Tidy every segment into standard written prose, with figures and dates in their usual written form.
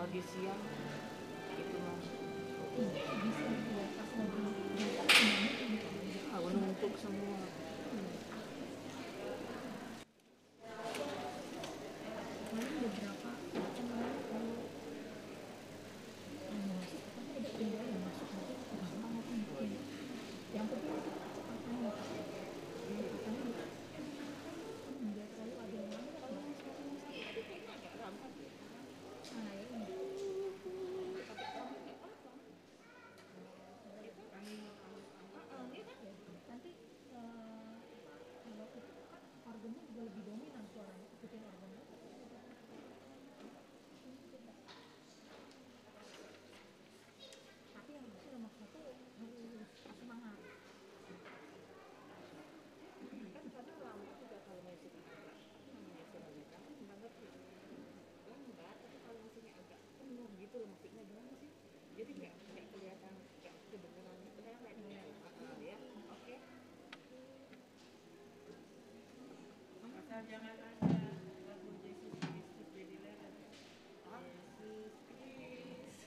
pagi siang itu mas. Bisa juga pas lagi Menumpuk semua. paling beberapa apa namanya kalau masuk tapi ada tinggal yang masuk aja gampang apa mungkin yang penting itu kecepatannya kecepatannya nggak terlalu ada yang lambat Kalau yang sekarang tapi kayaknya agak lambat ya. nah ya ini Tapi kamu nggak apa-apa. Itu ya kan ya nanti kalau itu kan organnya juga lebih dominan suaranya ikutin organnya tapi yang pasti nomor satu harus semangat kan kadang lambat juga kalau mesinnya agak apa namanya istilahnya kan nggak ngerti lambat tapi kalau mesinnya agak penuh gitu loh maksudnya gimana sih jadi nggak kelihatan nggak kedengeran itu kan kayak ya oke. Asal jangan ada lagu Yesus Kristus jadi lewat. Yesus Kristus.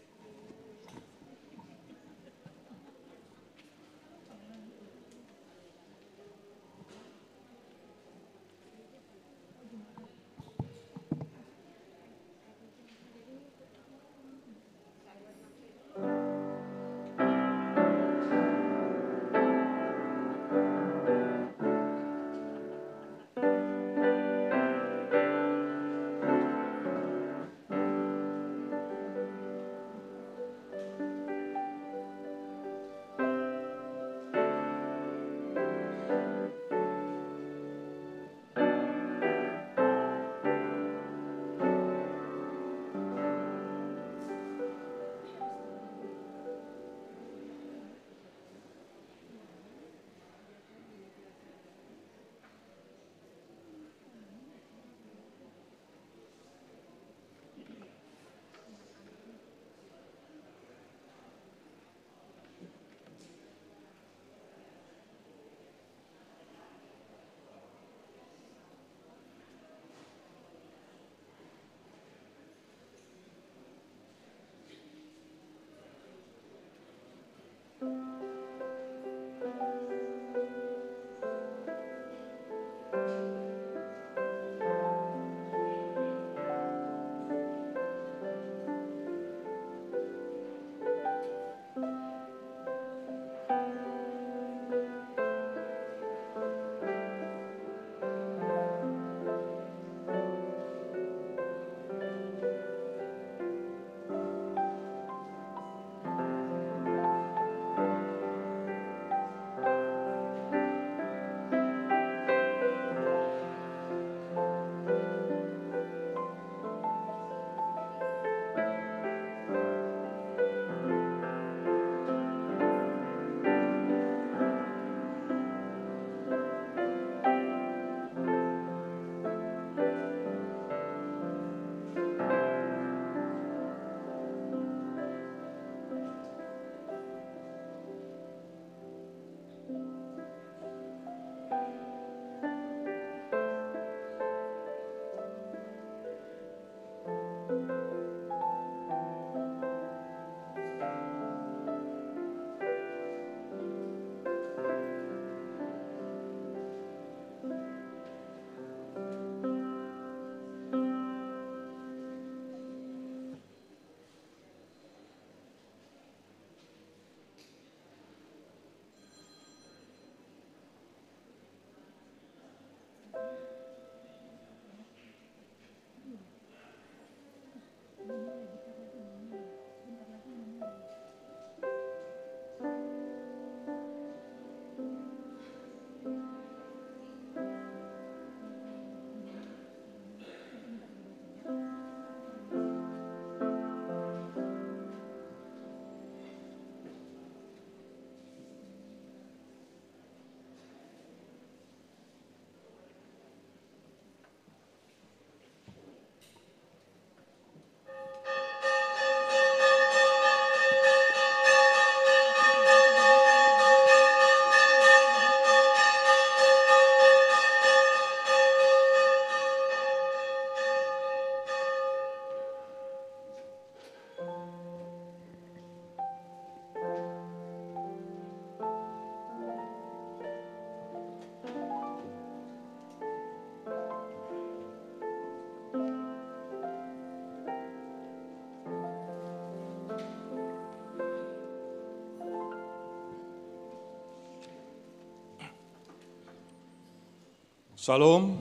Salam.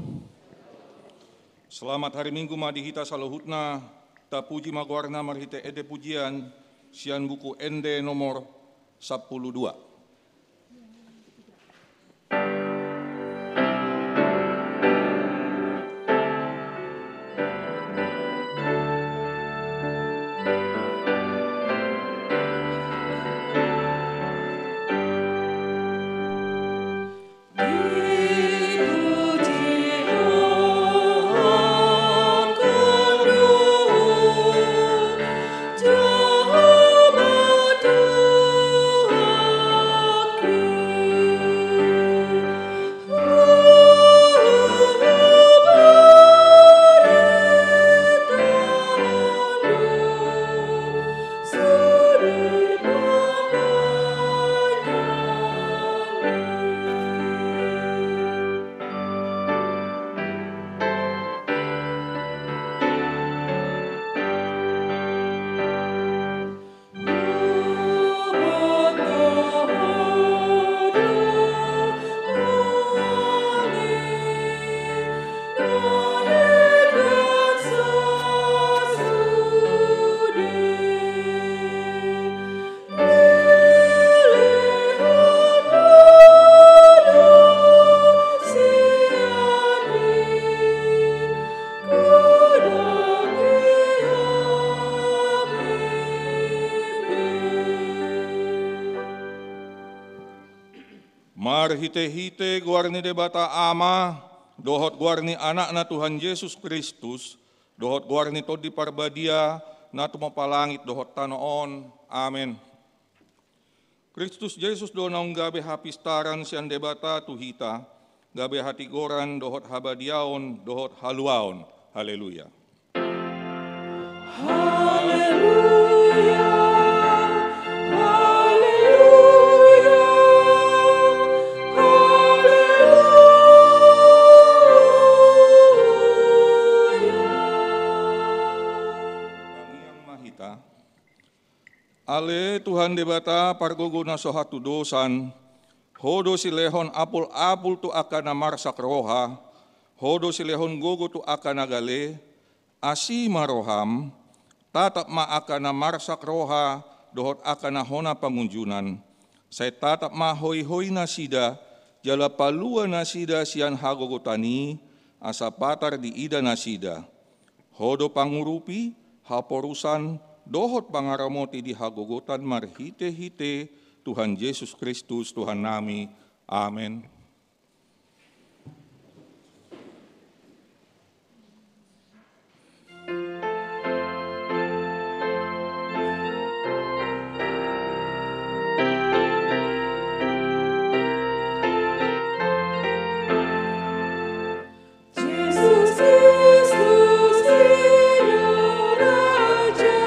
Selamat hari Minggu madihita salohutna, ta puji magwarna marhite ede pujian, sian buku ende nomor 12. Marhite-hite guarni debata ama, dohot guarni anakna Tuhan Yesus Kristus, dohot guarni todi parbadia, natu mapalangit dohot tanoon. Amen. Kristus Yesus do naung gabe hapistaran sian debata tuhita, gabe hati goran dohot habadiaon, dohot haluaon. Haleluya. Haleluya. Ale Tuhan debata pargogona sohatu dosan, hodo silehon apul-apul tu akana marsak roha, hodo silehon gogo tu akana gale, asima roham, tatap ma akana marsak roha, dohot akana hona pamunjunan. Saya tatap ma hoi-hoi nasida, jala palua nasida sian hagogotani, asa patar di ida nasida. Hodo pangurupi, haporusan, dohot pangaramoti di hagogotan marhite-hite Tuhan Yesus Kristus Tuhan nami. Amen. Raja,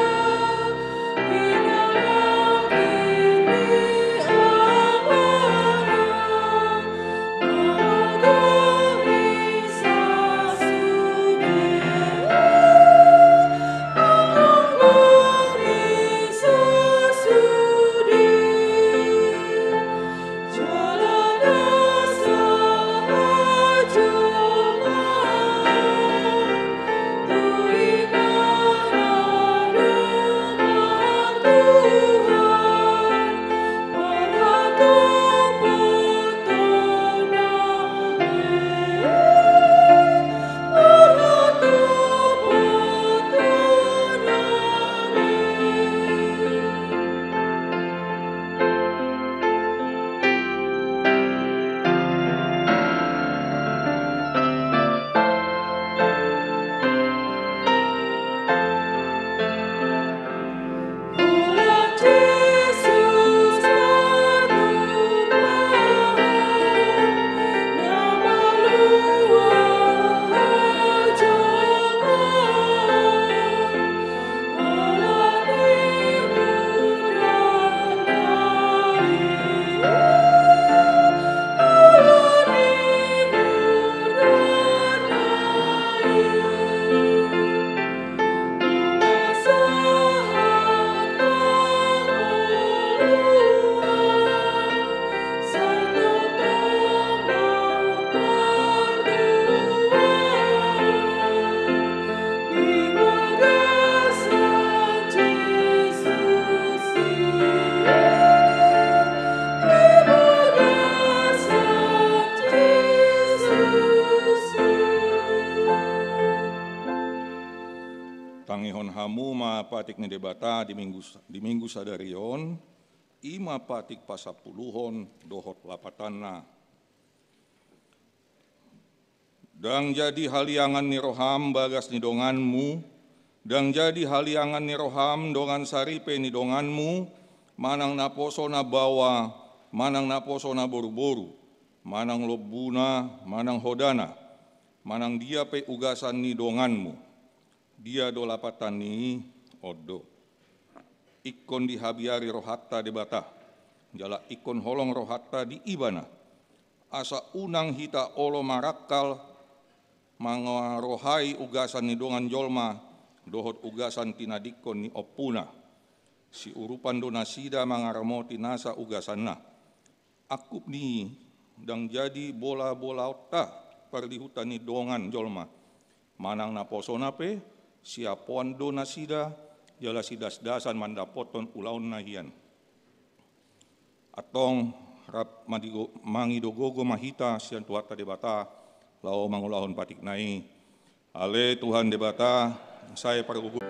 Tangihon hamu ma patik ni debata di minggu sadarion, ima patik pasapuluhon dohot lapatanna. Dang jadi haliangan ni roham bagas ni donganmu, dang jadi haliangan ni roham dongan saripe ni donganmu, manang naposo na bawa, manang naposo na boru-boru, manang lobuna, manang hodana, manang dia pe ugasan ni donganmu. Dia do lapatan ni odo. Ikon di habiari rohatta debata, jala ikon holong rohatta di ibana. Asa unang hita olo marakal, mangarohai ugasan ni dongan jolma, dohot ugasan tinadikon ni opuna. Si urupan do nasida mangaramoti nasa ugasanna. Akup ni dang jadi bola-bola otta perlihutan ni dongan jolma. Manang naposo nape, siapuan do nasida, jala sidas-dasan mandapoton ulaun nahian. Atong rap mangidogogo mahita sian tuata debata, lao mangulahon patik nai. Ale Tuhan debata, saya pargugu.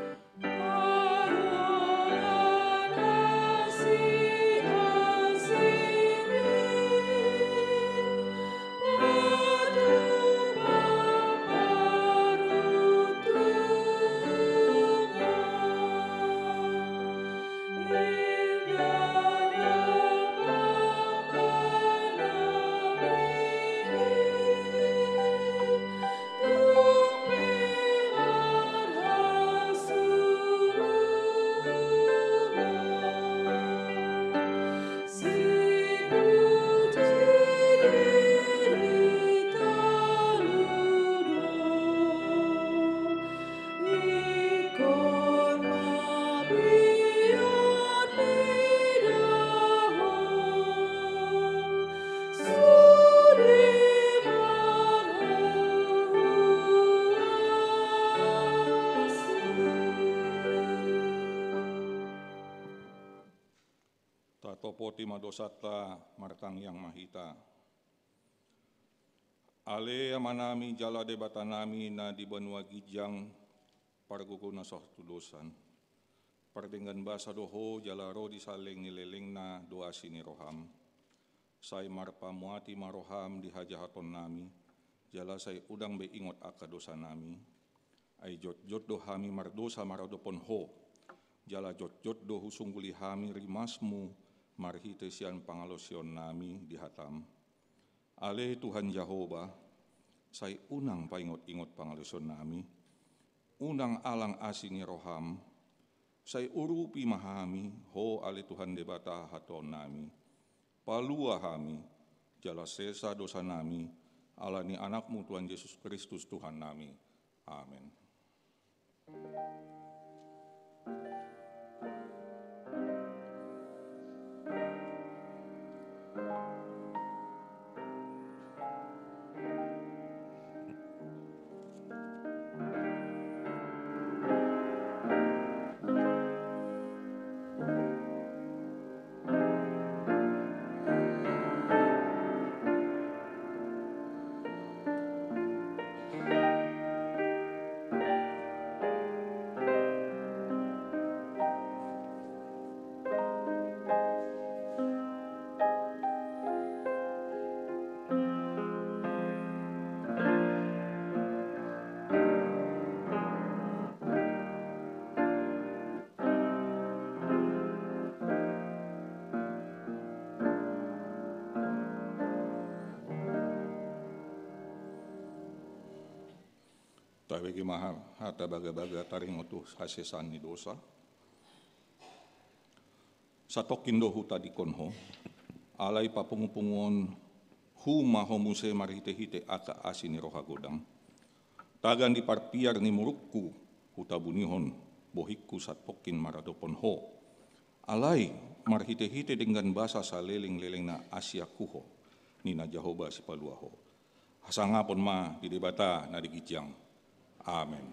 Topoti madosata martang yang mahita. Ale amanami jala debata nami na di benua gijang parguguna soh tudosan. Pardenggan basa doho jala ro di saling nileleng na doa sini roham. Say marpa muati maroham di hajahaton nami. Jala say udang be ingot aka dosa nami. Ay jot do hami mardosa maradopon ho. Jala jot do husungguli hami rimasmu. Marhite sian pangalosion nami di hatam. Ale Tuhan Jehova, say unang paingot-ingot pangalosion nami. Unang alang asini roham, say urupi mahami, ho ale Tuhan debata haton nami. Palua hami, jala sesa dosa nami, ala ni anakmu Tuhan Yesus Kristus Tuhan nami. Amin. Bagi mahal hata baga-baga taring utuh hasesan ni dosa. Satokin do huta di konho, alai papungupungon huma homuse marhite-hite aka asini roha godang. Tagan di parpiar ni murukku huta bunihon bohikku satokin maradopon ho. Alai marhite-hite dengan bahasa saleling-leleng na Asia kuho ni na Jehovah si paluaho. Hasangapon ma di debata na digijang. Amin.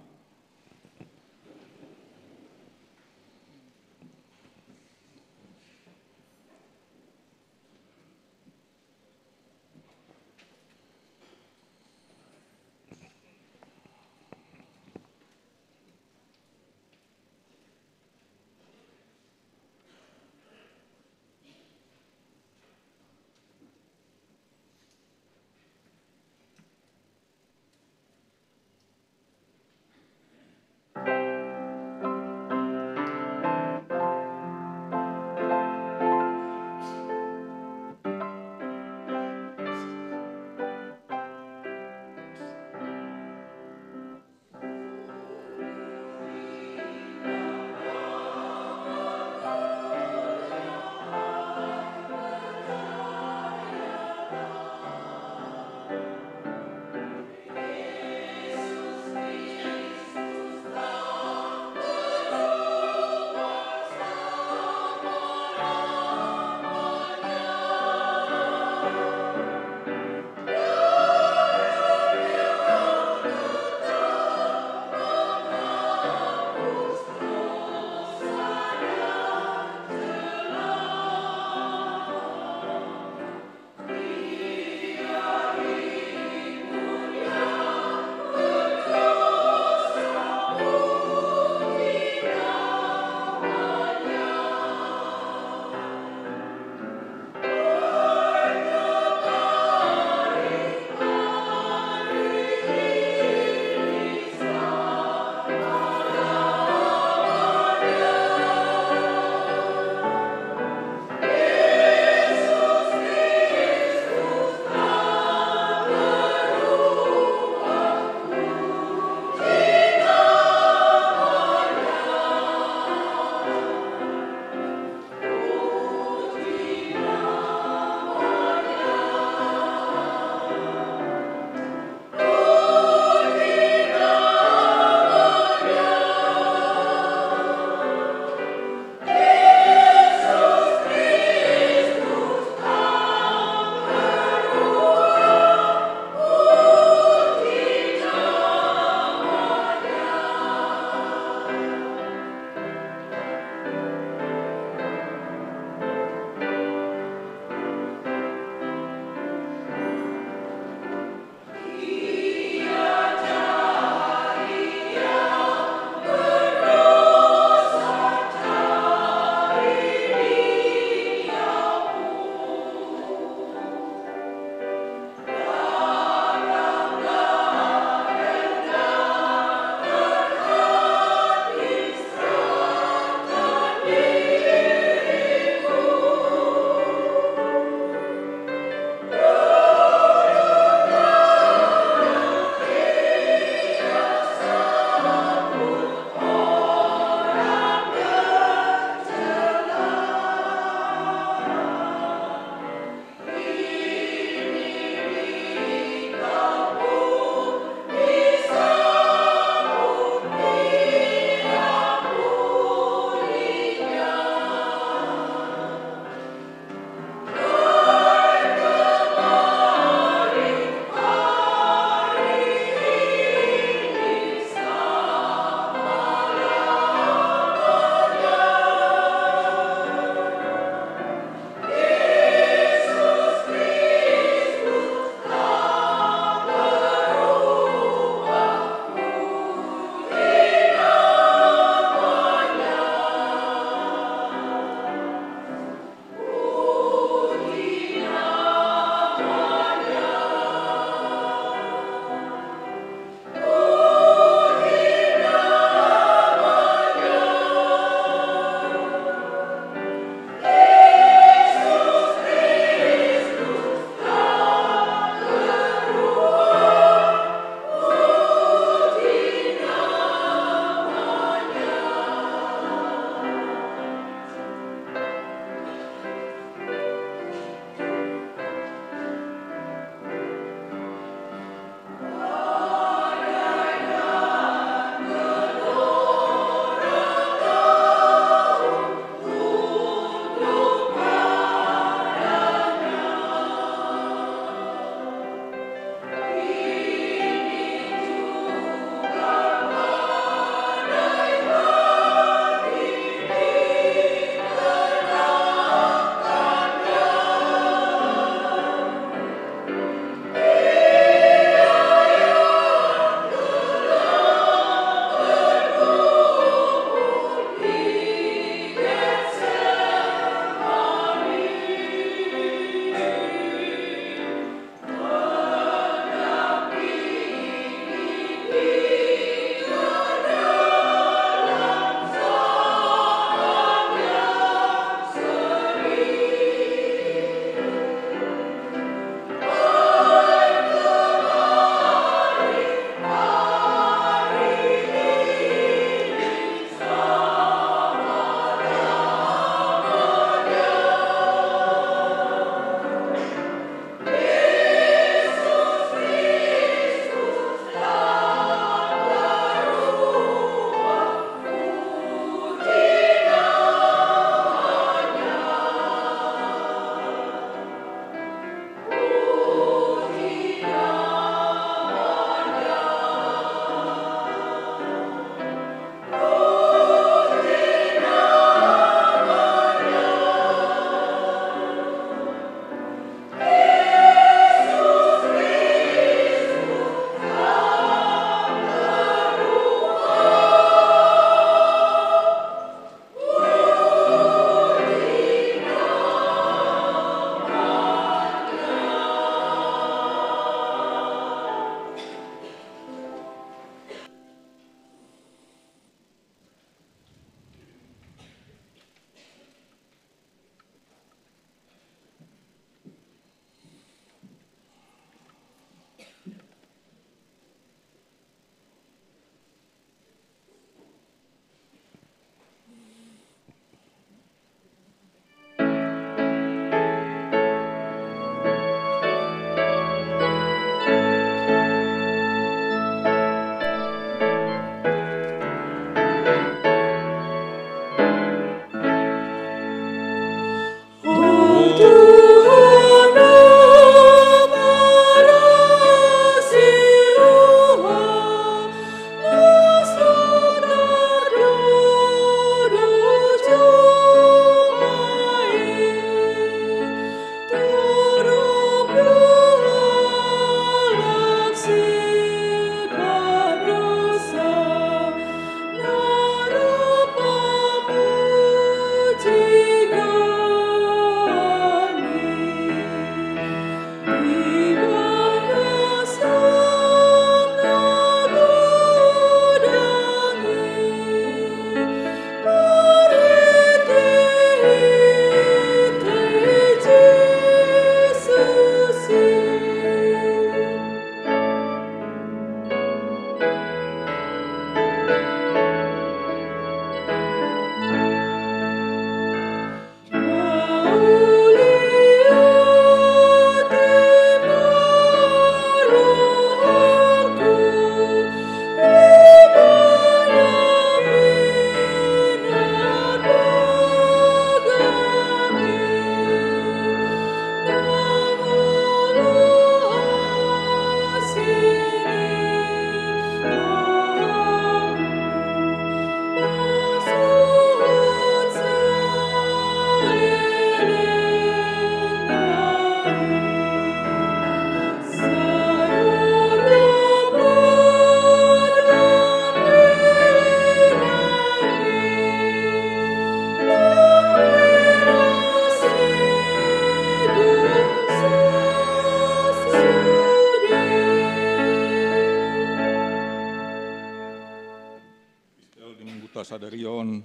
kasadarion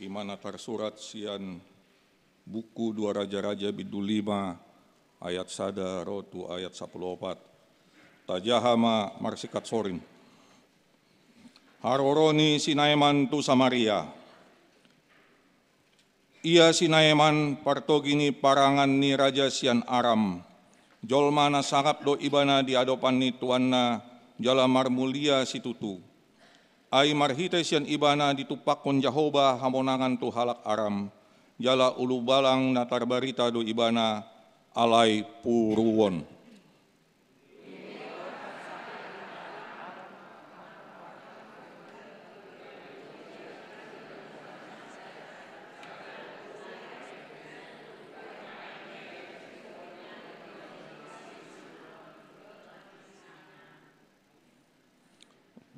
imana tersurat sian buku 2 Raja-Raja Bidul 5 ayat 1 rotu ayat 14 tajahama marsikat sorin haroroni Sinaiman tu Samaria ia Sinaiman partogini parangan ni Raja sian Aram jolmana sangap do ibana di adopan ni tuanna jala marmulia situtu ai marhite sian ibana ditupakon Jahoba hamonangan tu halak Aram jala ulu balang natar barita do ibana alai puruwon.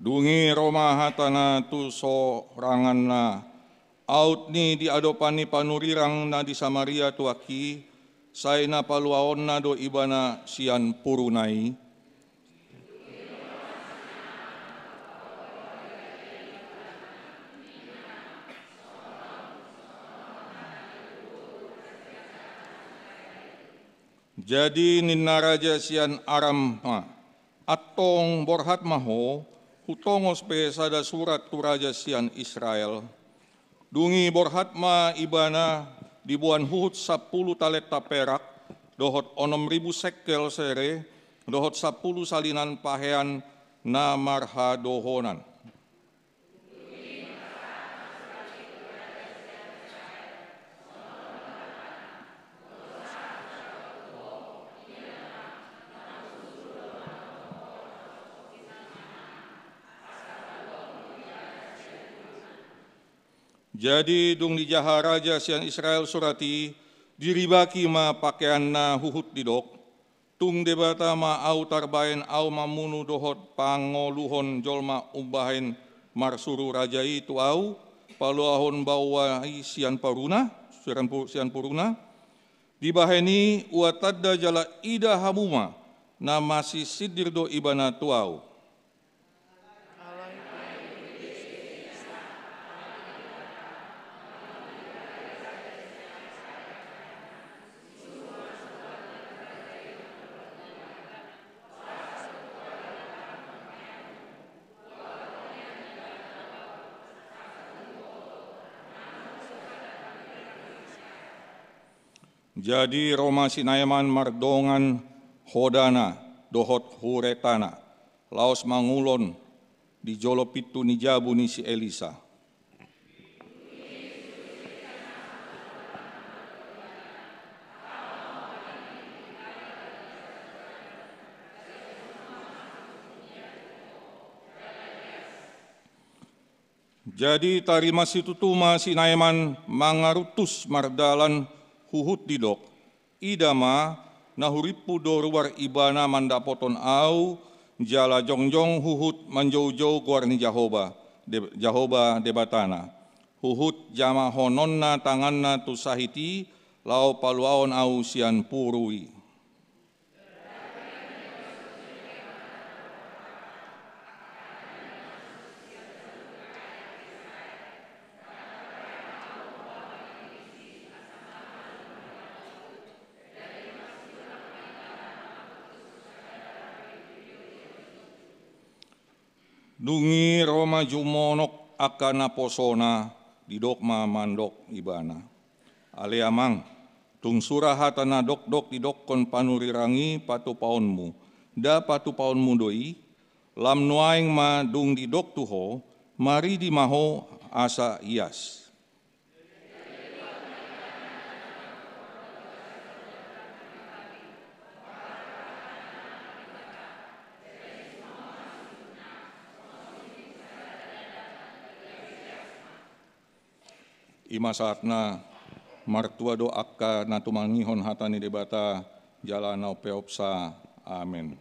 Dungi Roma hatana tu soranganna out ni di adopani panurirang na di Samaria tuaki saina paluaon na do ibana sian purunai jadi ninna raja sian Aram atong borhat maho hutongos pe sada surat tu raja sian Israel dungi borhatma ibana dibuan huhut 10 talenta perak dohot 6.000 sekel sere dohot 10 salinan pahean na marha dohonan. Jadi dung di jaha raja sian Israel surati diribaki ma pakaian na huhut didok tung debata ma au tarbaen au mamunu dohot pangoluhon jolma umbahen marsuru raja itu au paluahon bawai sian puruna dibaheni uatadda jala ida hamuma na masih sidir do ibana tuau. Jadi Roma Sinaiman mardongan hodana dohot huretana laos mangulon di jolo pitu ni jabu ni si Elisa. Jadi tarima situtuma Sinaiman mangarutus mardalan huhut didok idama nahuripu doruar ibana mandapoton au jala jongjong huhut manjau-jau guarni Jahoba debatana huhut jama hononna tanganna tu sahiti lau paluaon au sian purui. Dungi Roma jumonok akana posona didokma mandok ibana. Ale amang tung surahatana dok didok kon panurirangi patu paonmu. Da patu paonmu doi lam nuaing ma dung didok tuho mari di maho asa ias. Ima saatna martua do akka na tumangihon hatani debata jalanau peopsa. Amin.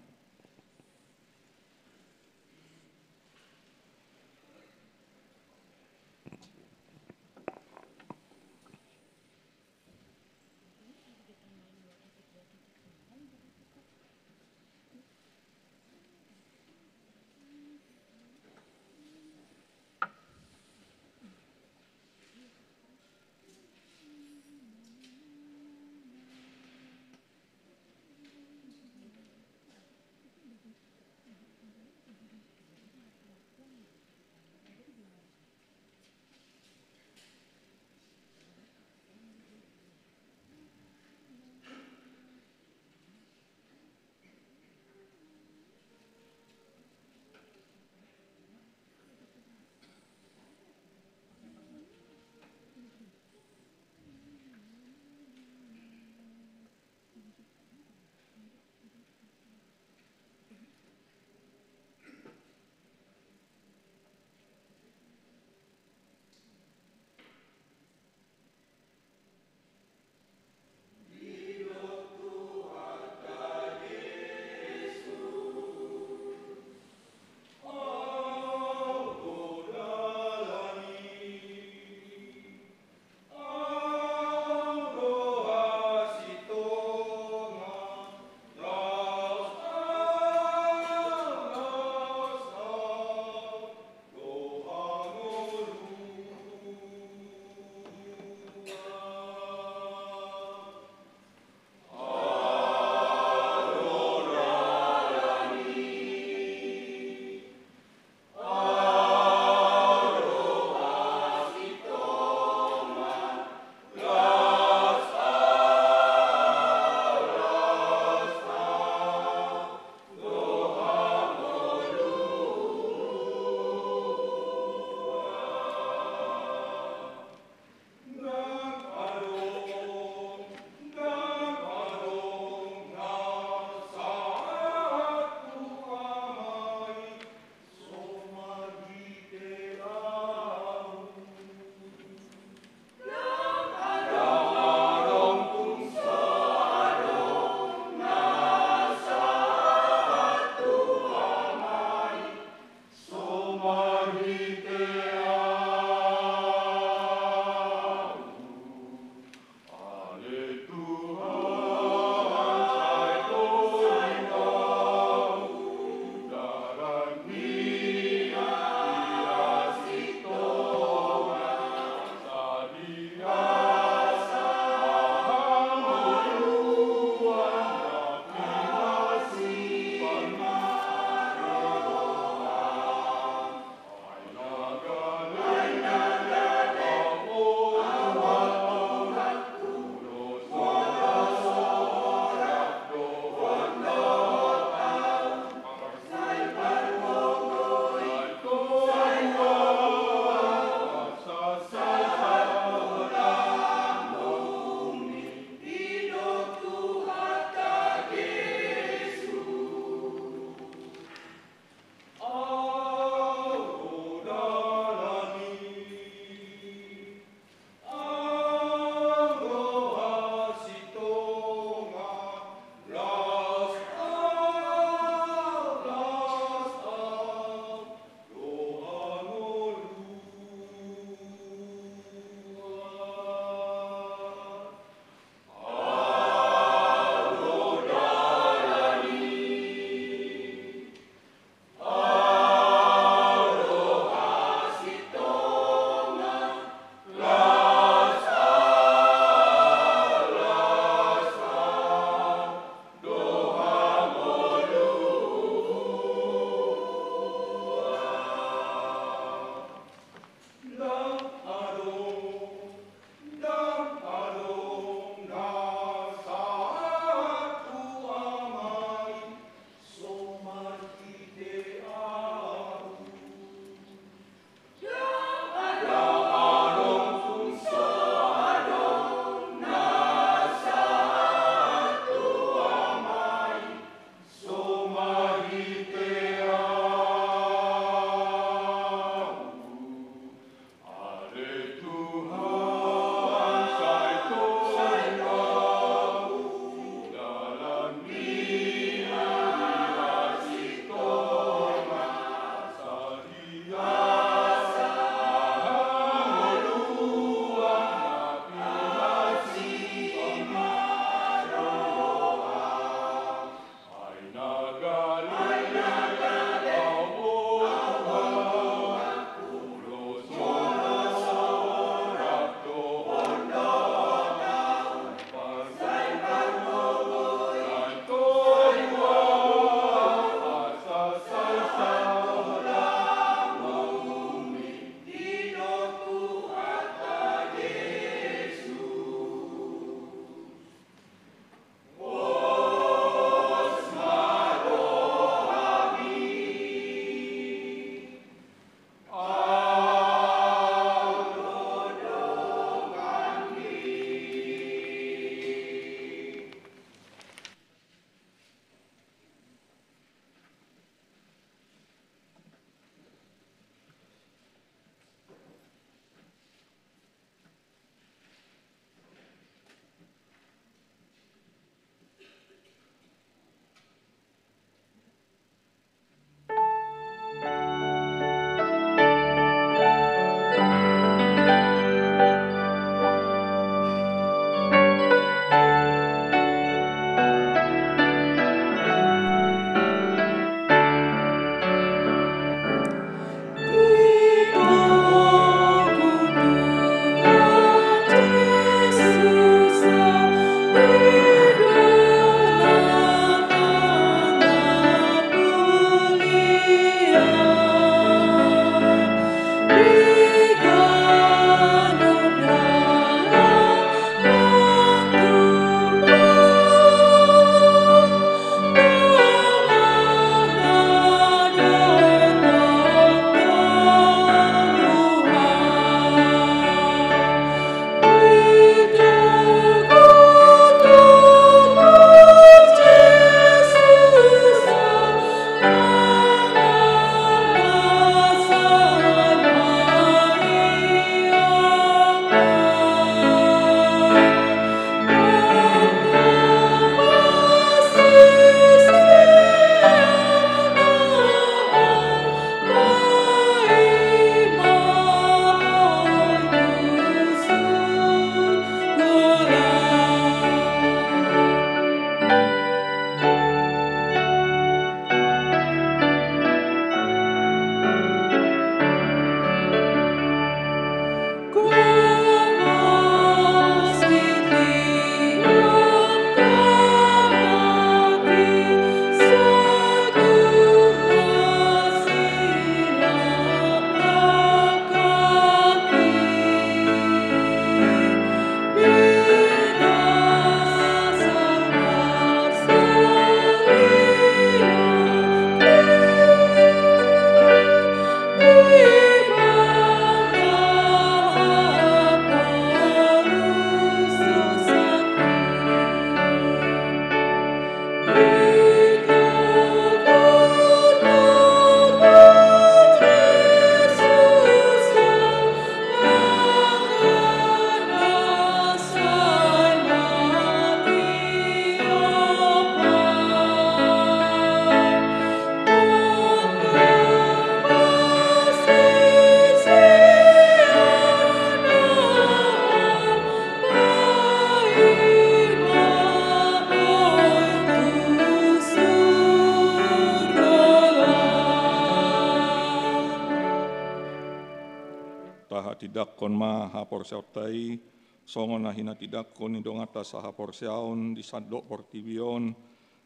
tidakkon ma hapor siautai, songon na hinatidakkon ni dongata sa hapor siaon di sadok portibion,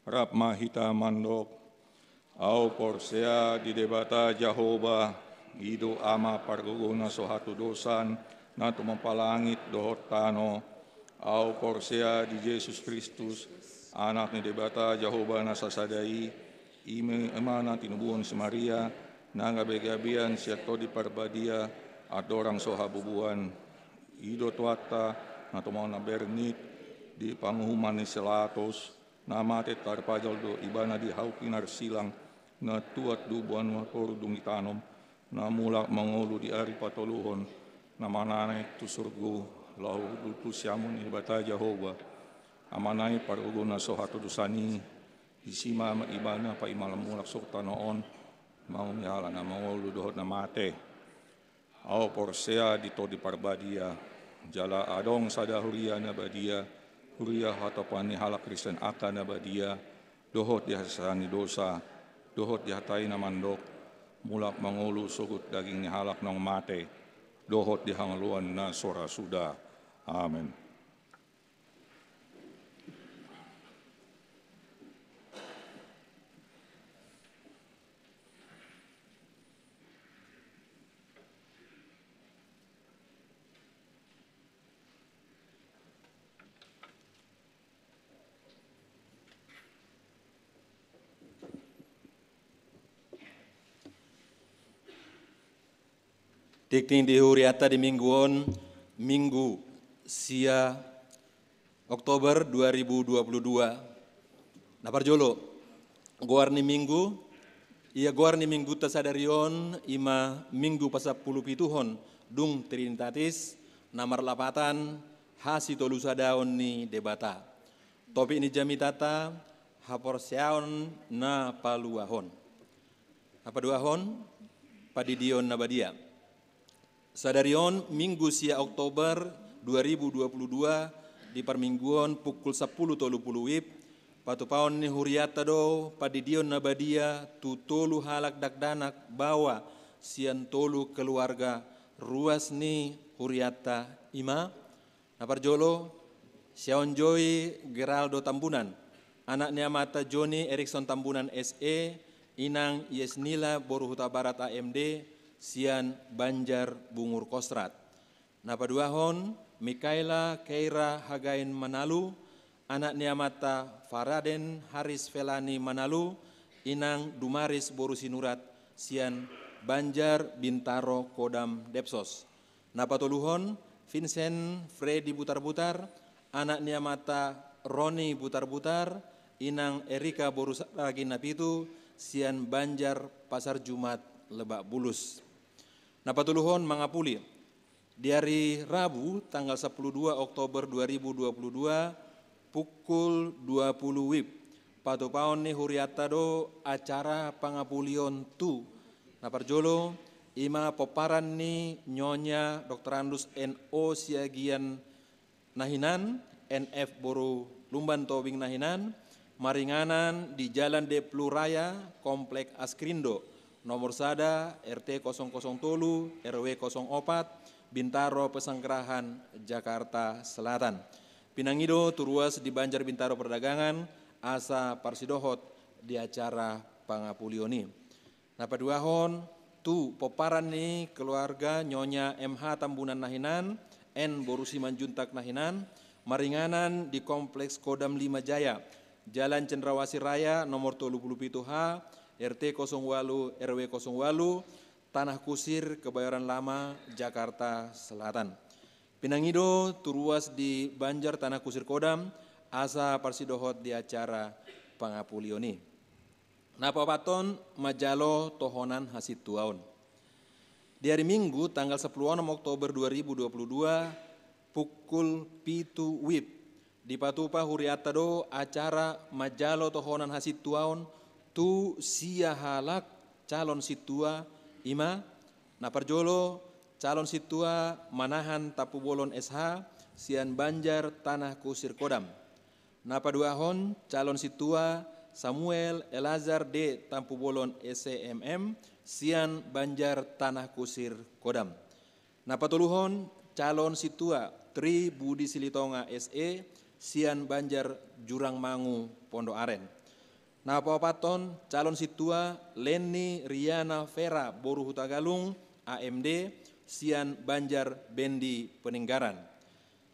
rap mahita mandok, au porsea di debata Jehovah, ido ama parguguna sohatu dosan, na tumampalangit dohot tano, au porsea di Yesus Kristus, anak ni debata Jehovah na sasadai, ime emana tinubuan si Maria, nangabegabian siya to di parbadia, at dorang sohabubuan, ido tuata, na tumaw na bernit, di panghuman ni Selatos, na mate tarpajal do ibana di haupinar silang, na tuat dubuan wator dungitanom, na mulak mangulu di ari patoluhon, na mananay tusurgu, lau dutu siamun ni bata Jehovah, amanay parugo na sohatu dusani, isima maibana pa imalamulak sukta noon, maungyala na mangulu dohot na mate, au porsea dito di parbadia, jala adong sada huria na badia, huria hatapan ni halak Kristen aka na badia, dohot di hasani dosa, dohot di hatay na mandok, mulak mangulu sugut daging ni halak ng mate, dohot di hangaluan na sora suda. Amen. Dikting di huriata di mingguon, Minggu sia Oktober 2022. Naparjolo, guarni minggu, ia guarni minggu tasadarion, ima minggu pasapuluh pituhon, dung trinitatis, namar lapatan, hasi tolusadaon ni debata. Topik ni jamitata, hapor siaon na paluahon. Apa duahon? Padidion nabadia. Sadarion minggu sia Oktober 2022 di permingguan pukul 10.30 WIB patupaon ni huriata do padidion nabadia tu tolu halak dakdanak bawa sian tolu keluarga ruas ni huriata ima naparjolo siaon Joy Geraldo Tambunan anak ni amata Joni Erikson Tambunan SE inang Yesnila Boruhuta Barat AMD sian Banjar Bungur Kostrat. Napaduahon Mikaela Keira Hagain Manalu, anak niamata Faraden Haris Velani Manalu, inang Dumaris Borusinurat sian Banjar Bintaro Kodam Depsos. Napatuluhon Vincent Freddy Butar-Butar, anak niamata Roni Butar-Butar, inang Erika Borusaragi Napitu, sian Banjar Pasar Jumat Lebak Bulus. Napatuluhon Mangapuli, di hari Rabu tanggal 12 Oktober 2022 pukul 20 WIB patupaon ni huriata do acara pangapulion tu naparjolo ima poparan ni Nyonya Dr. Andus NO Siagian Nahinan NF Boru Lumban Tobing Nahinan maringanan di Jalan Deplu Raya Komplek Askrindo nomor sada RT 007 RW 04 Bintaro Pesanggrahan Jakarta Selatan. Pinangido turuas di Banjar Bintaro Perdagangan asa parsidohot di acara pangapulioni. Napaduahon tu poparan ni keluarga Nyonya MH Tambunan Nahinan N Borusi Manjuntak Nahinan maringanan di Kompleks Kodam 5 Jaya Jalan Cendrawasih Raya nomor 37H RT 08 RW 08 Tanah Kusir Kebayoran Lama Jakarta Selatan. Pinangido turuas di Banjar Tanah Kusir Kodam asa parsidohot di acara pangapulioni. Napapaton majalo tohonan hasit tuaon. Di hari Minggu tanggal 10 Oktober 2022 pukul 7 WIB di Patupa huriata do acara majalo tohonan hasit tuaon tu sia halak calon situa ima naparjolo calon situa manahan Tapu Bolon SH sian Banjar Tanah Kusir Kodam. Napaduahon calon situa Samuel Elazar D Tapu Bolon SCMM sian Banjar Tanah Kusir Kodam. Napatuluhon calon situa Tri Budi Silitonga SE Sian Banjar Jurang Mangu Pondok Aren. Napapaton calon situa Leni Riana Vera Boru Hutagalung AMD Sian Banjar Bendi Peninggaran.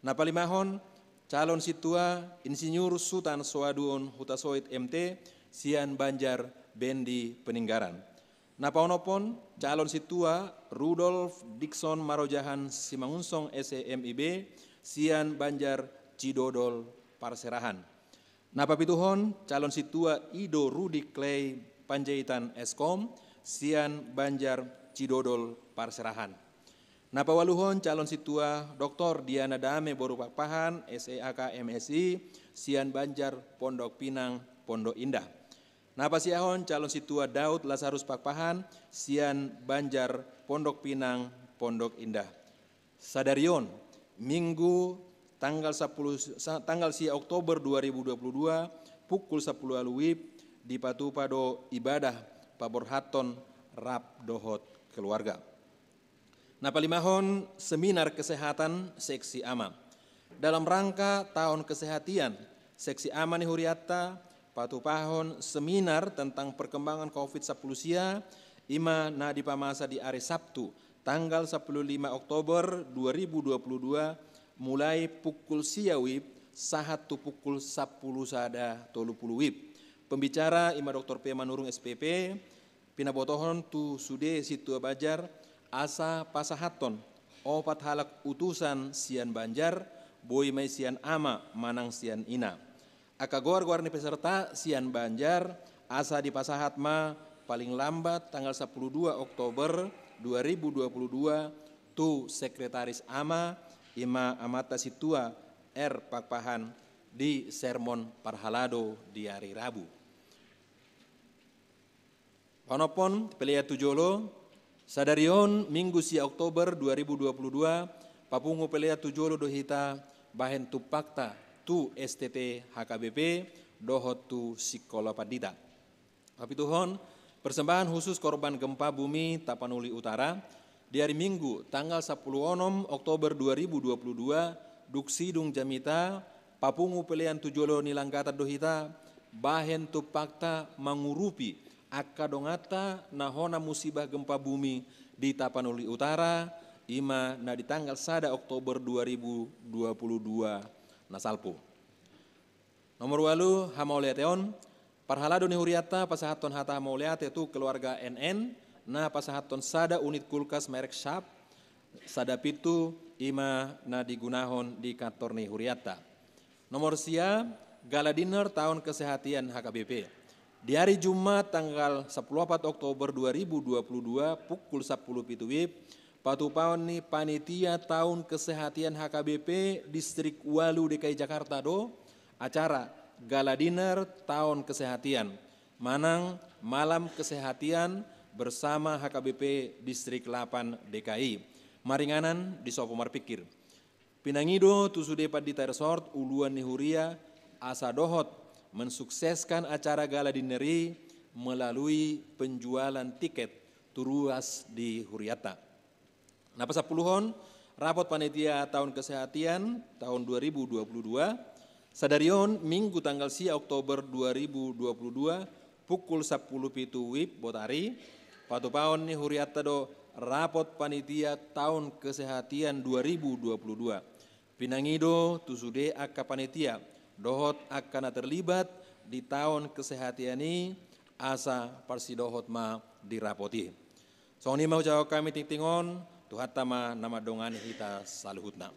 Napalimahon calon situa Insinyur Sultan Soaduon Hutasoit MT Sian Banjar Bendi Peninggaran. Napaonopon calon situa Rudolf Dixon Marojahan Simangunsong SEMIB Sian Banjar Cidodol Parserahan. Napapituhon calon situa Ido Rudi Clay Panjaitan Eskom Sian Banjar Cidodol Parserahan. Napawaluhon calon situa Dr. Diana Dame Boru Pakpahan SEAK MSI Sian Banjar Pondok Pinang Pondok Indah. Napasiahon calon situa Daud Lazarus Pakpahan Sian Banjar Pondok Pinang Pondok Indah. Sadarion Minggu tanggal 10 Oktober 2022 pukul 10 WIB di Patupado ibadah Paborhaton Rap Dohot Keluarga. Napalimahon seminar kesehatan seksi AMA. Dalam rangka tahun kesehatan seksi AMA ni Huriata Patupahon seminar tentang perkembangan COVID-19 ima na dipamasa di hari Sabtu tanggal 15 Oktober 2022 mulai pukul siawib sahatu pukul 10 sada 30 wib. Pembicara ima Dr. P. Manurung SPP pinabotohon tu sude situa Bajar asa pasahaton opat halak utusan Sian Banjar boy mai Sian Ama manang Sian Ina. Akagor-gor ni peserta Sian Banjar asa di pasahatma paling lambat tanggal 12 Oktober 2022 tu Sekretaris AMA Ima Amata Situa R. Pakpahan di Sermon Parhalado di hari Rabu. Panopon Pelea Tujolo Sadarion Minggu si Oktober 2022 Papungu Pelea Tujolo dohita bahen tupakta tu STT HKBP dohot tu Sikola Padita. Kapituhon persembahan khusus korban gempa bumi Tapanuli Utara di hari Minggu tanggal 10 Oktober 2022 Duksidung Jamita Papungu Pelean Tujolo Nilanggata dohita bahen tupakta mangurupi akadongata nahona musibah gempa bumi di Tapanuli Utara ima na di tanggal 1 Oktober 2022 nasalpo. Nomor walu hamauleateon parhalado ni Huriata pasahaton hata hamauleate tu keluarga NN na pasahaton sada unit kulkas merek Sharp sada pitu ima na digunahon di kantor ni Huriata. Nomor sia gala dinner tahun kesehatan HKBP. Di hari Jumat tanggal 14 Oktober 2022 pukul 10 pitu wib Patupaon ni panitia tahun kesehatan HKBP Distrik Walu DKI Jakarta do acara gala dinner tahun kesehatan manang malam kesehatan bersama HKBP Distrik 8 DKI maringanan di Sopo Marpikir. Pinangido tusude Padita Resort uluan ni Huria asa dohot mensukseskan acara gala dineri melalui penjualan tiket turuas di Huriata. Napa sapuluhon rapot panitia tahun kesehatan tahun 2022 sadarion Minggu tanggal si Oktober 2022 pukul 10 pitu wib botari patupaon ni Huriata do rapot panitia tahun kesehatan 2022 pinangido tusude akka panitia dohot akan terlibat di tahun kesehatan ini asa parsidohot ma dirapoti. So ni mau jawab kami tingtingon Tuhatama nama dongani kita saluhutna.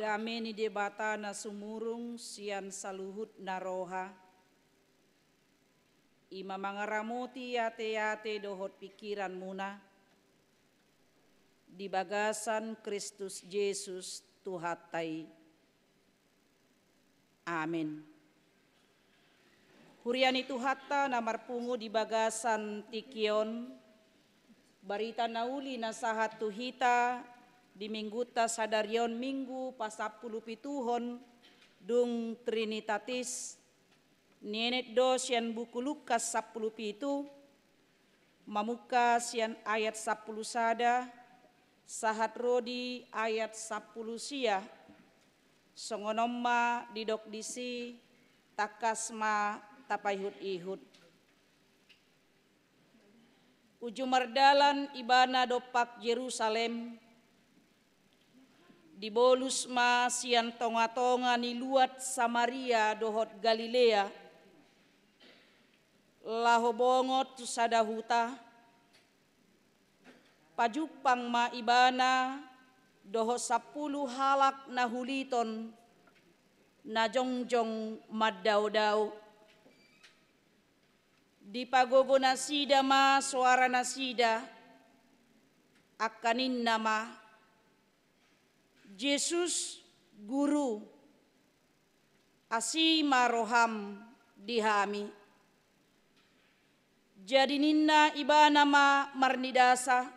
Game ni debata na sumurung sian saluhut na roha. Ima mangaramoti yate-yate dohot pikiran muna. Di bagasan Kristus Yesus Tuhatai. Amin. Huriani Tuhata na marpungu di bagasan tikion. Barita nauli na sahat tuhita di mingguta sadarion minggu pasapulu pituhon dung Trinitatis. Nenet do sian buku Lukas 10:7. Mamuka sian ayat 10 sada. Sahat rodi ayat 10 sia. Songonomma didok disi takasma tapaihut-ihut. Ujumardalan ibana dopak Yerusalem. Dibolus ma sian tonga-tonga ni luat Samaria dohot Galilea. Lahobongot sadahuta. Pajupang ma ibana doho 10 halak na huliton na jongjong maddaw-daw. Di pagogo nasida ma suara nasida akanin nama Yesus Guru asima roham dihami. Jadi ninna ibana ma marnidasa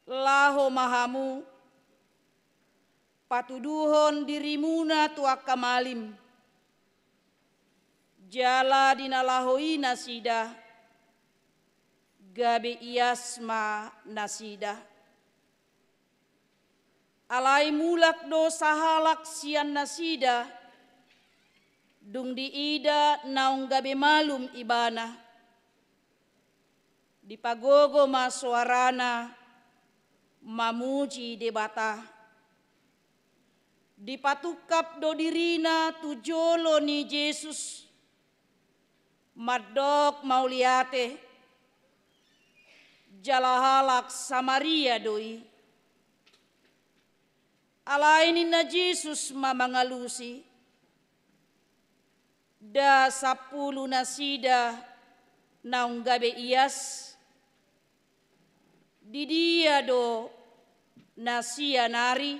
laho mahamu patuduhon dirimuna tuaka malim jala dinalahoi nasida gabe iasma nasida alai mulak do sahalak sian nasida dung diida naung gabe malum ibana dipagogo ma suarana mamuji debata. Dipatukap do dirina tujolo ni Yesus. Madok mauliate. Jalahalak Samaria doi. Alainin na Yesus mamangalusi. Da 10 nasida naung gabe ias. Di dia do nasia nari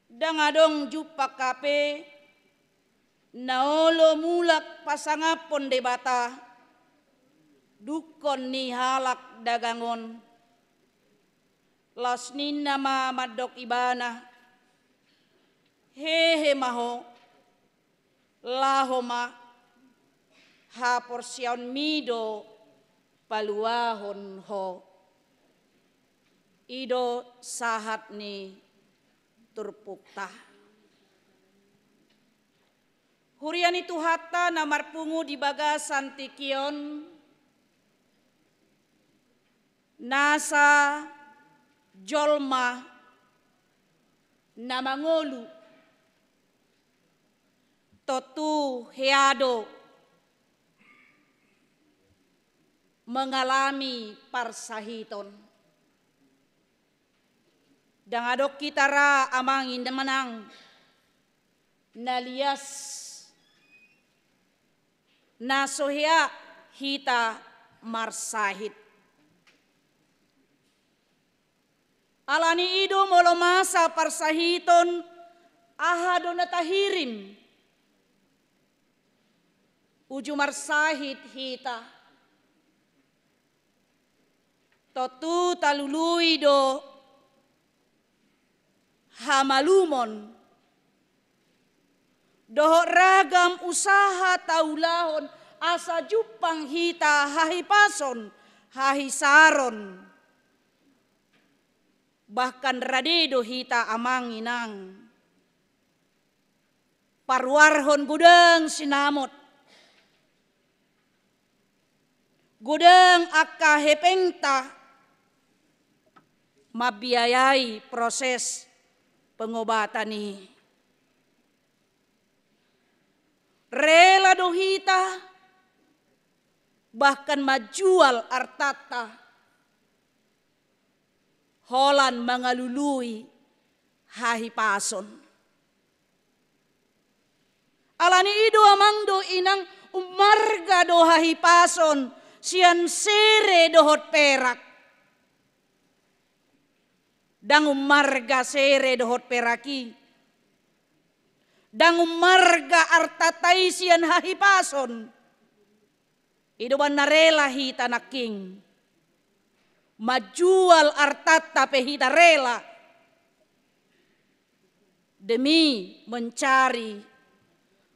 dangadong jupa kape naolo mulak pasangapon debata dukon ni halak dagangon lasnin nama madok ibana hehe maho lahoma ha porsion mido paluahon ho ido sahat ni turpukta. Huriani Tuhata na marpungu di bagasan tikion nasa jolma na mangolu totu heado mengalami parsahiton. Dangadok kitara amangin menang nalias nasohya hita marsahit. Alani ido molo masa parsahiton ahado natahirim. Uju marsahit hita. Totu talului do hamalumon doho ragam usaha taulahon asa jupang hita hahipason hahisaron bahkan radedo hita amanginang parwarhon gudang sinamot gudang akka hepengta mabiayai proses pengobatan ini. Rela dohita bahkan majual artata holan mangalului hahipason. Alani ido amangdo inang umarga do hahipason sian sere dohot perak. Dang umarga sere dohot peraki. Dang umarga artatai sian hahipason. Ido ban narela hita naking. Majual artata pehita rela. Demi mencari,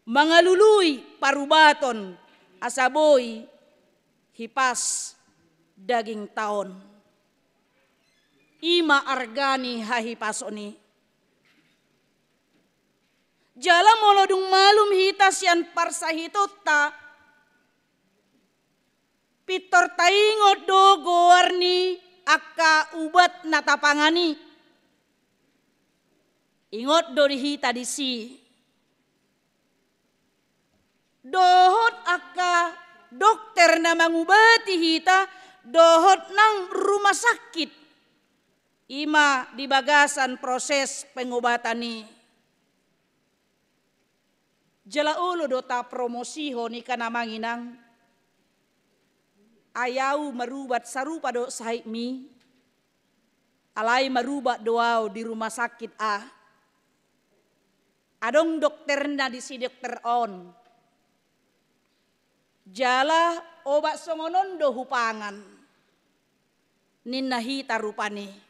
mangalului parubaton asaboy hipas daging taon. Ima argani hahipasoni. Jala molodung malum hitas yan parsahitota. Pitor taingot do goarni akka ubat natapangani. Ingot do dihita disi. Dohot akka dokter na mangubati hita dohot nang rumah sakit. Ima di bagasan proses pengobatan ni. Jala ulo do ta promosiho ni kanamanginang. Ayau merubat sarupa do sahibmi. Alai merubat doau di rumah sakit a. Adong dokter na di si dokter on. Jala obat songonon do hupangan. Ninahita rupani.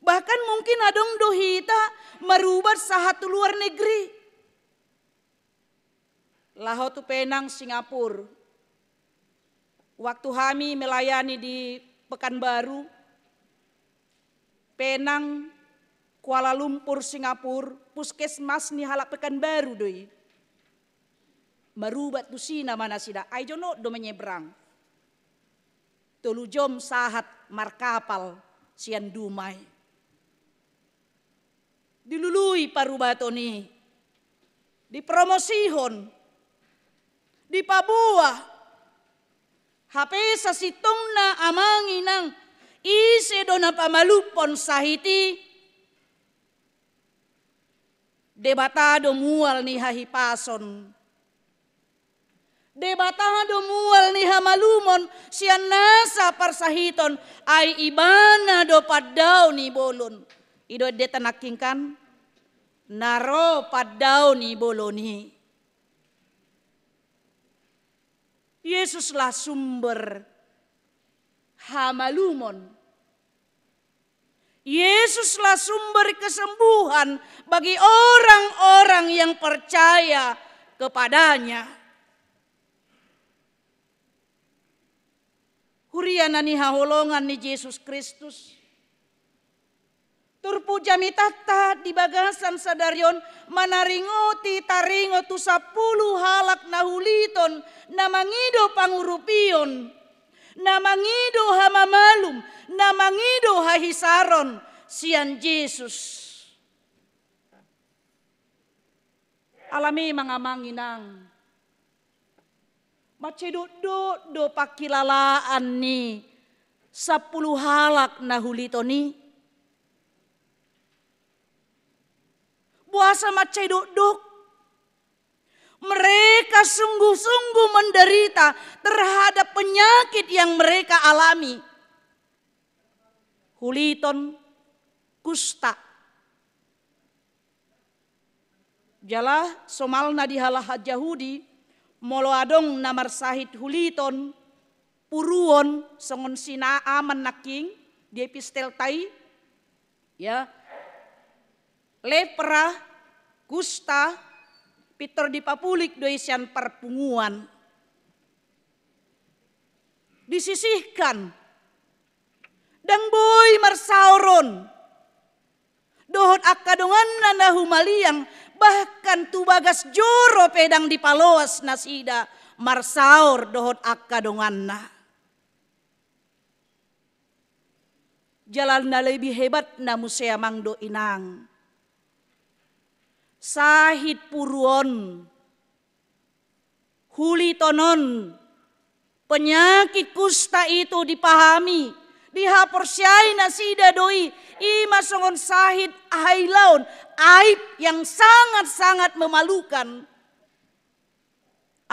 Bahkan mungkin adong dohita merubat sahatu luar negeri. Laho tu Penang Singapura. Waktu kami melayani di Pekanbaru. Penang Kuala Lumpur Singapura. Puskesmas ni halak Pekanbaru doi. Merubat tu sina mana sida. I don't know do menyeberang. Tolu jom sahat markapal sian dumai. Dilului parubatoni. Dipromosihon. Dipabua. HP sa sitong na amanginang ise do na pamalupon sahiti. Debatado mual ni hahipason. Debatado mual ni hamalumon sian nasa parsahiton ay ibana do padaw ni bolon. Ido detanaking kan naro padaw ni boloni. Yesuslah sumber hamalumon. Yesuslah sumber kesembuhan bagi orang-orang yang percaya kepadanya. Huriana ni haholongan ni Yesus Kristus. Turpuja mitata di bagasan sadarion manaringoti taringo tu 10 halak nahuliton namangido pangurupion. Namangido hamamalum, namangido hahisaron sian Yesus. Alami mga manginang. Macedo-do pakilalaan ni 10 halak nahulito ni. Buasa macedo-do. Mereka sungguh-sungguh menderita terhadap penyakit yang mereka alami. Huliton, kusta. Jala somalna di halahat Yahudi, molo adong namar sahid huliton, puruon, songon sina aman naking, di epistel tai, ya, lepra, kusta, Pitor di papulik doi sian perpunguan. Disisihkan. Dang boy marsauron. Dohot akadongan na humaliang. Bahkan tu bagas joro pedang di paloas nasida. Marsaur dohot akadongan na. Jalan na lebih hebat na musea mangdo inang. Sahid puruon, hulitonon, penyakit kusta itu dipahami, dihapor syai nasida doi ima songon sahid ahailaun aib yang sangat-sangat memalukan.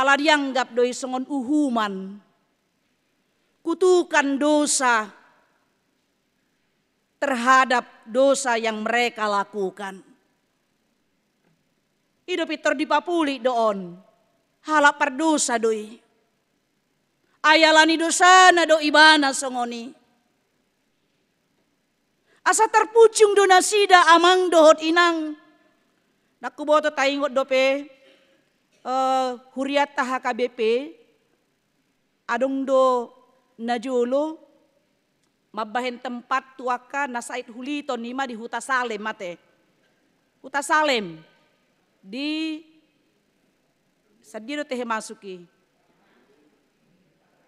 Ala dianggap doi songon uhuman, kutukan dosa terhadap dosa yang mereka lakukan. Hidup itu dipapuli doon, halap perdosa doi. Ayalani dosa na do ibana songoni. Asa terpucung do nasida amang dohot inang. Nakuboto taingot dope huriat taha KBP adong do najolo mabahen tempat tuaka nasait hulito nima di Huta Salem mate. Huta Salem di sadiro teh masuki.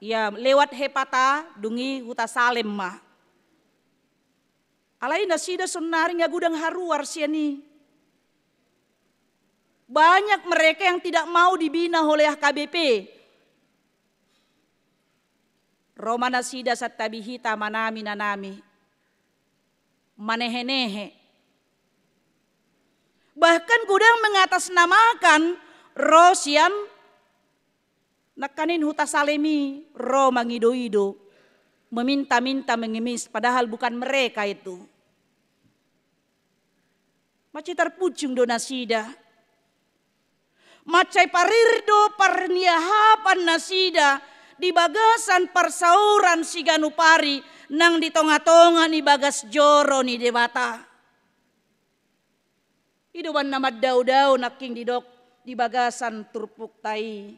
Ya lewat hepata dungi Huta Salem mah. Alai nasida sonari ngagudang haruar siani. Banyak mereka yang tidak mau dibina oleh KBP. Roma nasida satabihita manami nanami. Manehenehe. Bahkan gudang mengatasnamakan Rosian nakanin Huta Salemi Roma ngido-ido. Meminta-minta mengemis padahal bukan mereka itu. Macai terpucung do nasida. Macai parirdo parniahapan nasida di bagasan persauran siganupari nang di tonga-tonga ni bagas joro ni debata. Iduban nama daw-daw naking didok di bagasan turpuk tai.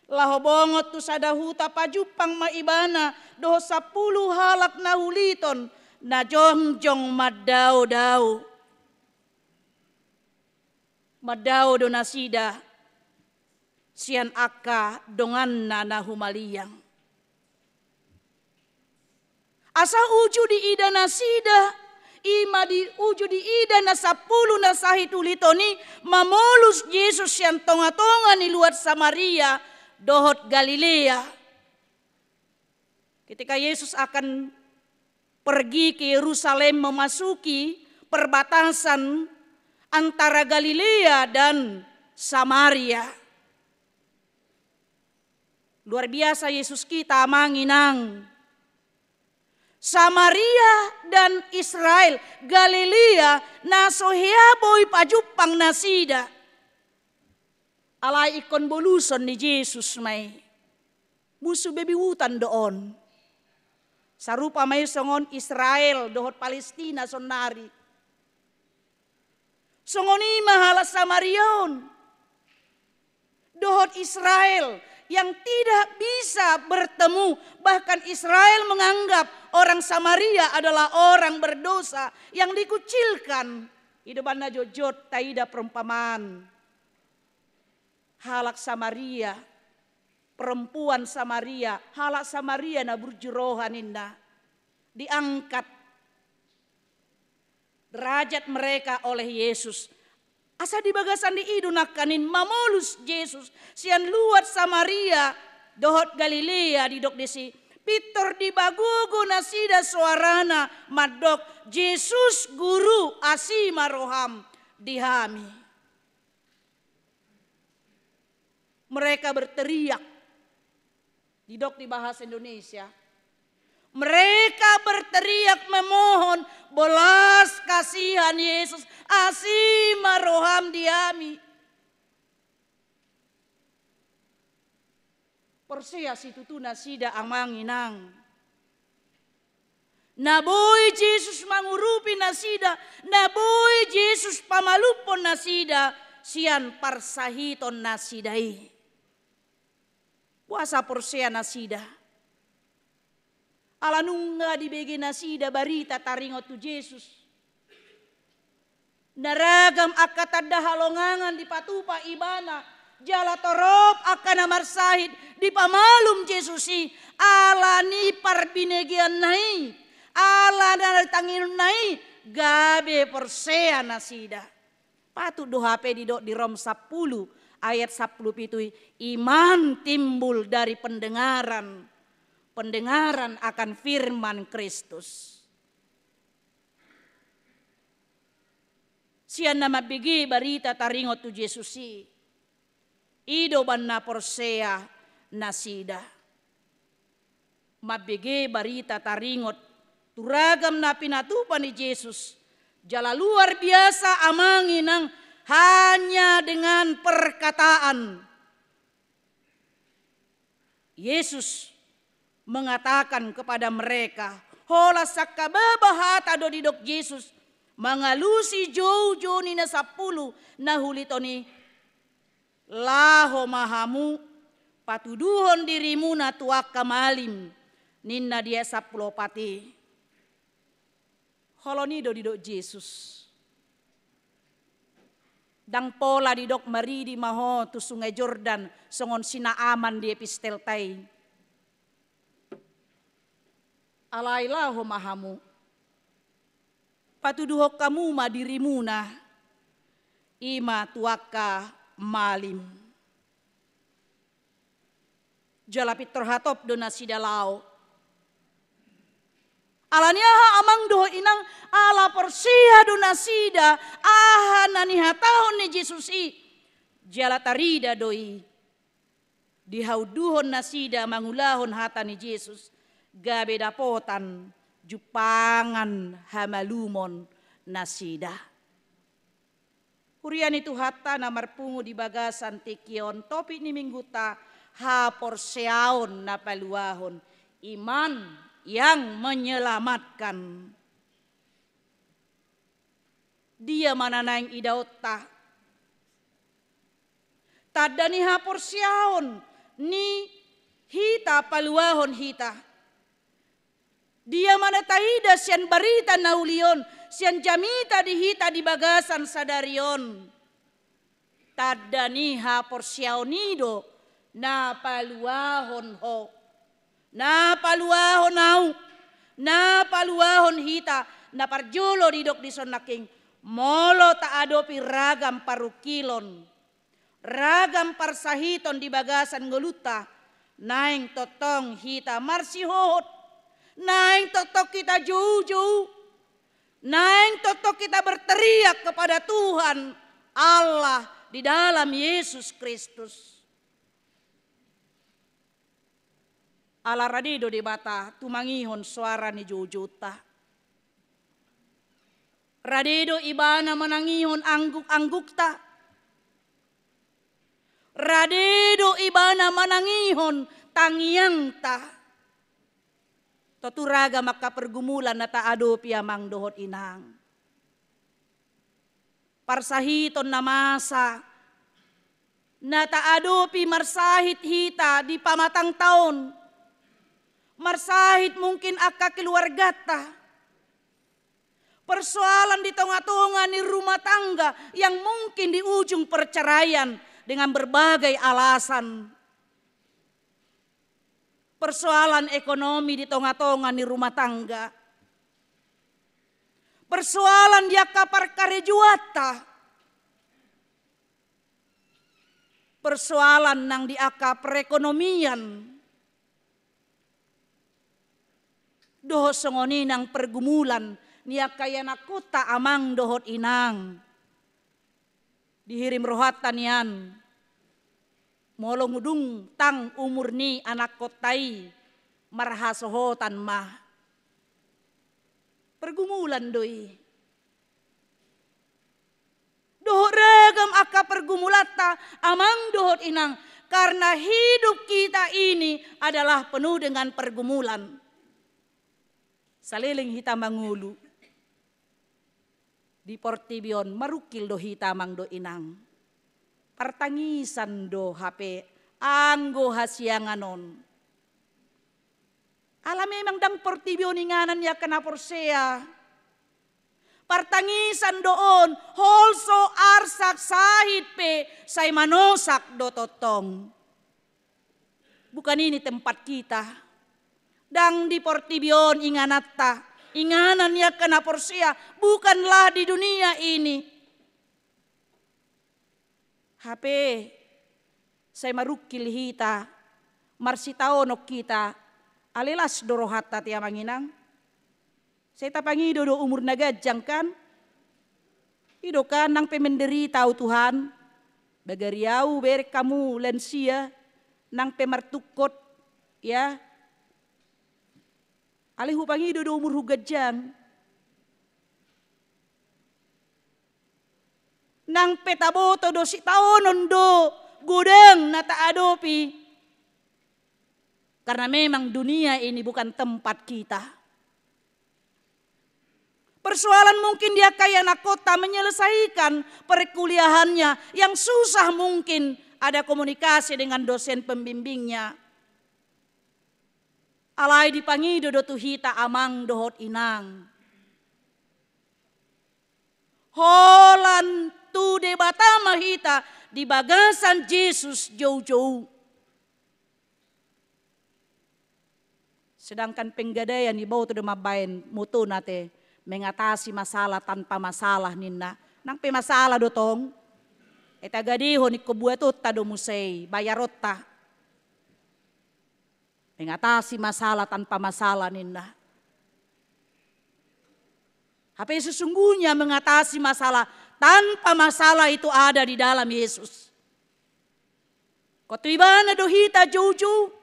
Lahobongot tu sada huta pajupang maibana doh 10 halak na huliton na jongjong madaw-daw. Madaw do nasida sian aka dongan na humaliyang. Asa uju di ida nasida ima di uju di ida na 10 na sahit ulitoni mamolus Yesus sian tonga-tonga ni luar Samaria dohot Galilea. Ketika Yesus akan pergi ke Yerusalem memasuki perbatasan antara Galilea dan Samaria. Luar biasa Yesus kita manginang. Samaria dan Israel, Galilea nasohea boy pajupang nasida. Alay ikon boluson ni Jesus may. Musuh bebiwutan doon. Sarupa may songon Israel dohot Palestina sonari. Songoni mahala Samariaon. Dohot Israel yang tidak bisa bertemu. Bahkan Israel menganggap orang Samaria adalah orang berdosa yang dikucilkan. Hidupan na jojot taida perumpamaan. Halak Samaria, perempuan Samaria, halak Samaria na burjurohan inna. Diangkat derajat mereka oleh Yesus. Asa di bagasan di idunakanin mamolus Yesus sian luat Samaria dohot Galilea di dok desi Peter di bagugo nasida suarana madok Yesus guru asima roham dihami. Mereka berteriak di dok di bahasa Indonesia. Mereka berteriak memohon belas kasihan Yesus asima roham diami. Persia situ tu nasida amanginang. Naboy Yesus mangurupi nasida, naboy Yesus pamalupon nasida, sian parsahiton nasidai. Puasa Persia nasida. Alanunga di begi nasida barita taringot tu Yesus. Naragam akatada halongangan di patupa ibana. Jala torop akan amar sahid di pamalum Yesusi. Alani parbinegian nai. Ala naritangin nai. Gabe Persea nasida. Patut dohape di Rom 10 ayat 10 pitui. Iman timbul dari pendengaran. pendengaran akan firman Kristus. Sian nama bigi barita taringot tu Yesusi. Ido banna porsea nasida. Mabigi barita taringot turagam na pinatupan ni Yesus. Jala luar biasa amanginang hanya dengan perkataan. Yesus mengatakan kepada mereka, hola sakababahata do didok Yesus mangalusi jojo ni na 10 na hulitoni laho mahamu patuduhon dirimu na tuak kamalim ninna dia 10 pati. Holoni do didok Yesus. Dang pola didok maridi maho tu sungai Jordan songon sinaaman di epistel tai. Alailahu mahamu. Patuduhok kamu ma dirimu na ima tuaka malim. Jalapit terhatop dona sidalau. Alaniaha amang doh inang ala porsia dona sida aha nani hatahon ni Jesusi jalatarida doi dihauduhon nasida mangulahon hata ni Yesus gabe dapotan jupangan hamalumon nasida. Hurian itu hata namar pungu di bagasan tikion topi ni mingguta ha porseaon na paluahon iman yang menyelamatkan. Dia mana naing idaota. Tada ni hapor siaon ni hita paluahon hita. Dia mana taida sian barita naulion sian jamita di hita di bagasan sadarion. Tada ni hapor siaonido na paluahon ho. Na paluahon au, na paluahon hita, na parjolo didok di sonaking, molo ta adopi ragam parukilon, ragam parsahiton di bagasan ngoluta, naing totong hita marsihot, naing totok kita jauh-jauh, naing totok kita berteriak kepada Tuhan Allah di dalam Yesus Kristus. Ala radido di bata tumangihon suara ni jujuta. Radido ibana manangihon angguk-angguk ta. Radido ibana manangihon tangiang ta. Toturaga maka pergumulan na taado piamang dohot inang. Parsahiton na masa na taado pi marsahit hita di pamatang taon. Marsahit mungkin akka keluarga ta. Persoalan di tengah-tengah ni rumah tangga yang mungkin di ujung perceraian dengan berbagai alasan. Persoalan ekonomi di tengah-tengah ni rumah tangga. Persoalan dia kapar karejuata. Persoalan nang di aka perekonomian. Doho songoni nang pergumulan niya kaya nakuta amang dohot inang. Dihirim rohatan yan. Molong udung tang umur ni anak kotai marhasohotan mah. Pergumulan doi. Dohot ragam aka pergumulata amang dohot inang. Karena hidup kita ini adalah penuh dengan pergumulan. Saliling hitamang ngulu. Di Portibion marukil do hitamang do inang. Partangisan do HP anggo hasianganon. Alam memang dang Portibion inganan ya kena porsea. Partangisan doon holso arsak sahid pe say manosak do totong. Bukan ini tempat kita. Dang di Portibion inganata, inganan ya kena porsia, bukanlah di dunia ini. HP, saya marukil hita, marsitaonok kita, Alelas doro hatta tiang manginang. Saya tapangi do umur nagajang kan. Ido kan nang pemenderita Tuhan. Bagariau berek kamu lansia. Nang pemartukot ya. Alihu pangi do umur hugajang. Nang petaboto do si taonon do gudang nata adopi. Karena memang dunia ini bukan tempat kita. Persoalan mungkin dia kaya anak kota menyelesaikan perkuliahannya yang susah, mungkin ada komunikasi dengan dosen pembimbingnya. Alai dipangido do tuhita amang dohot inang. Holan tu debata mahita di bagasan Yesus jauh-jauh. Sedangkan penggadaian di bawah tu demabain mutu nate mengatasi masalah tanpa masalah nina. Nang pe masalah dotong. Eta gadiho ni kebuat tado musei bayarota. Mengatasi masalah tanpa masalah nina. Tapi sesungguhnya mengatasi masalah tanpa masalah itu ada di dalam Yesus. Kotibana dohita jauh-jauh.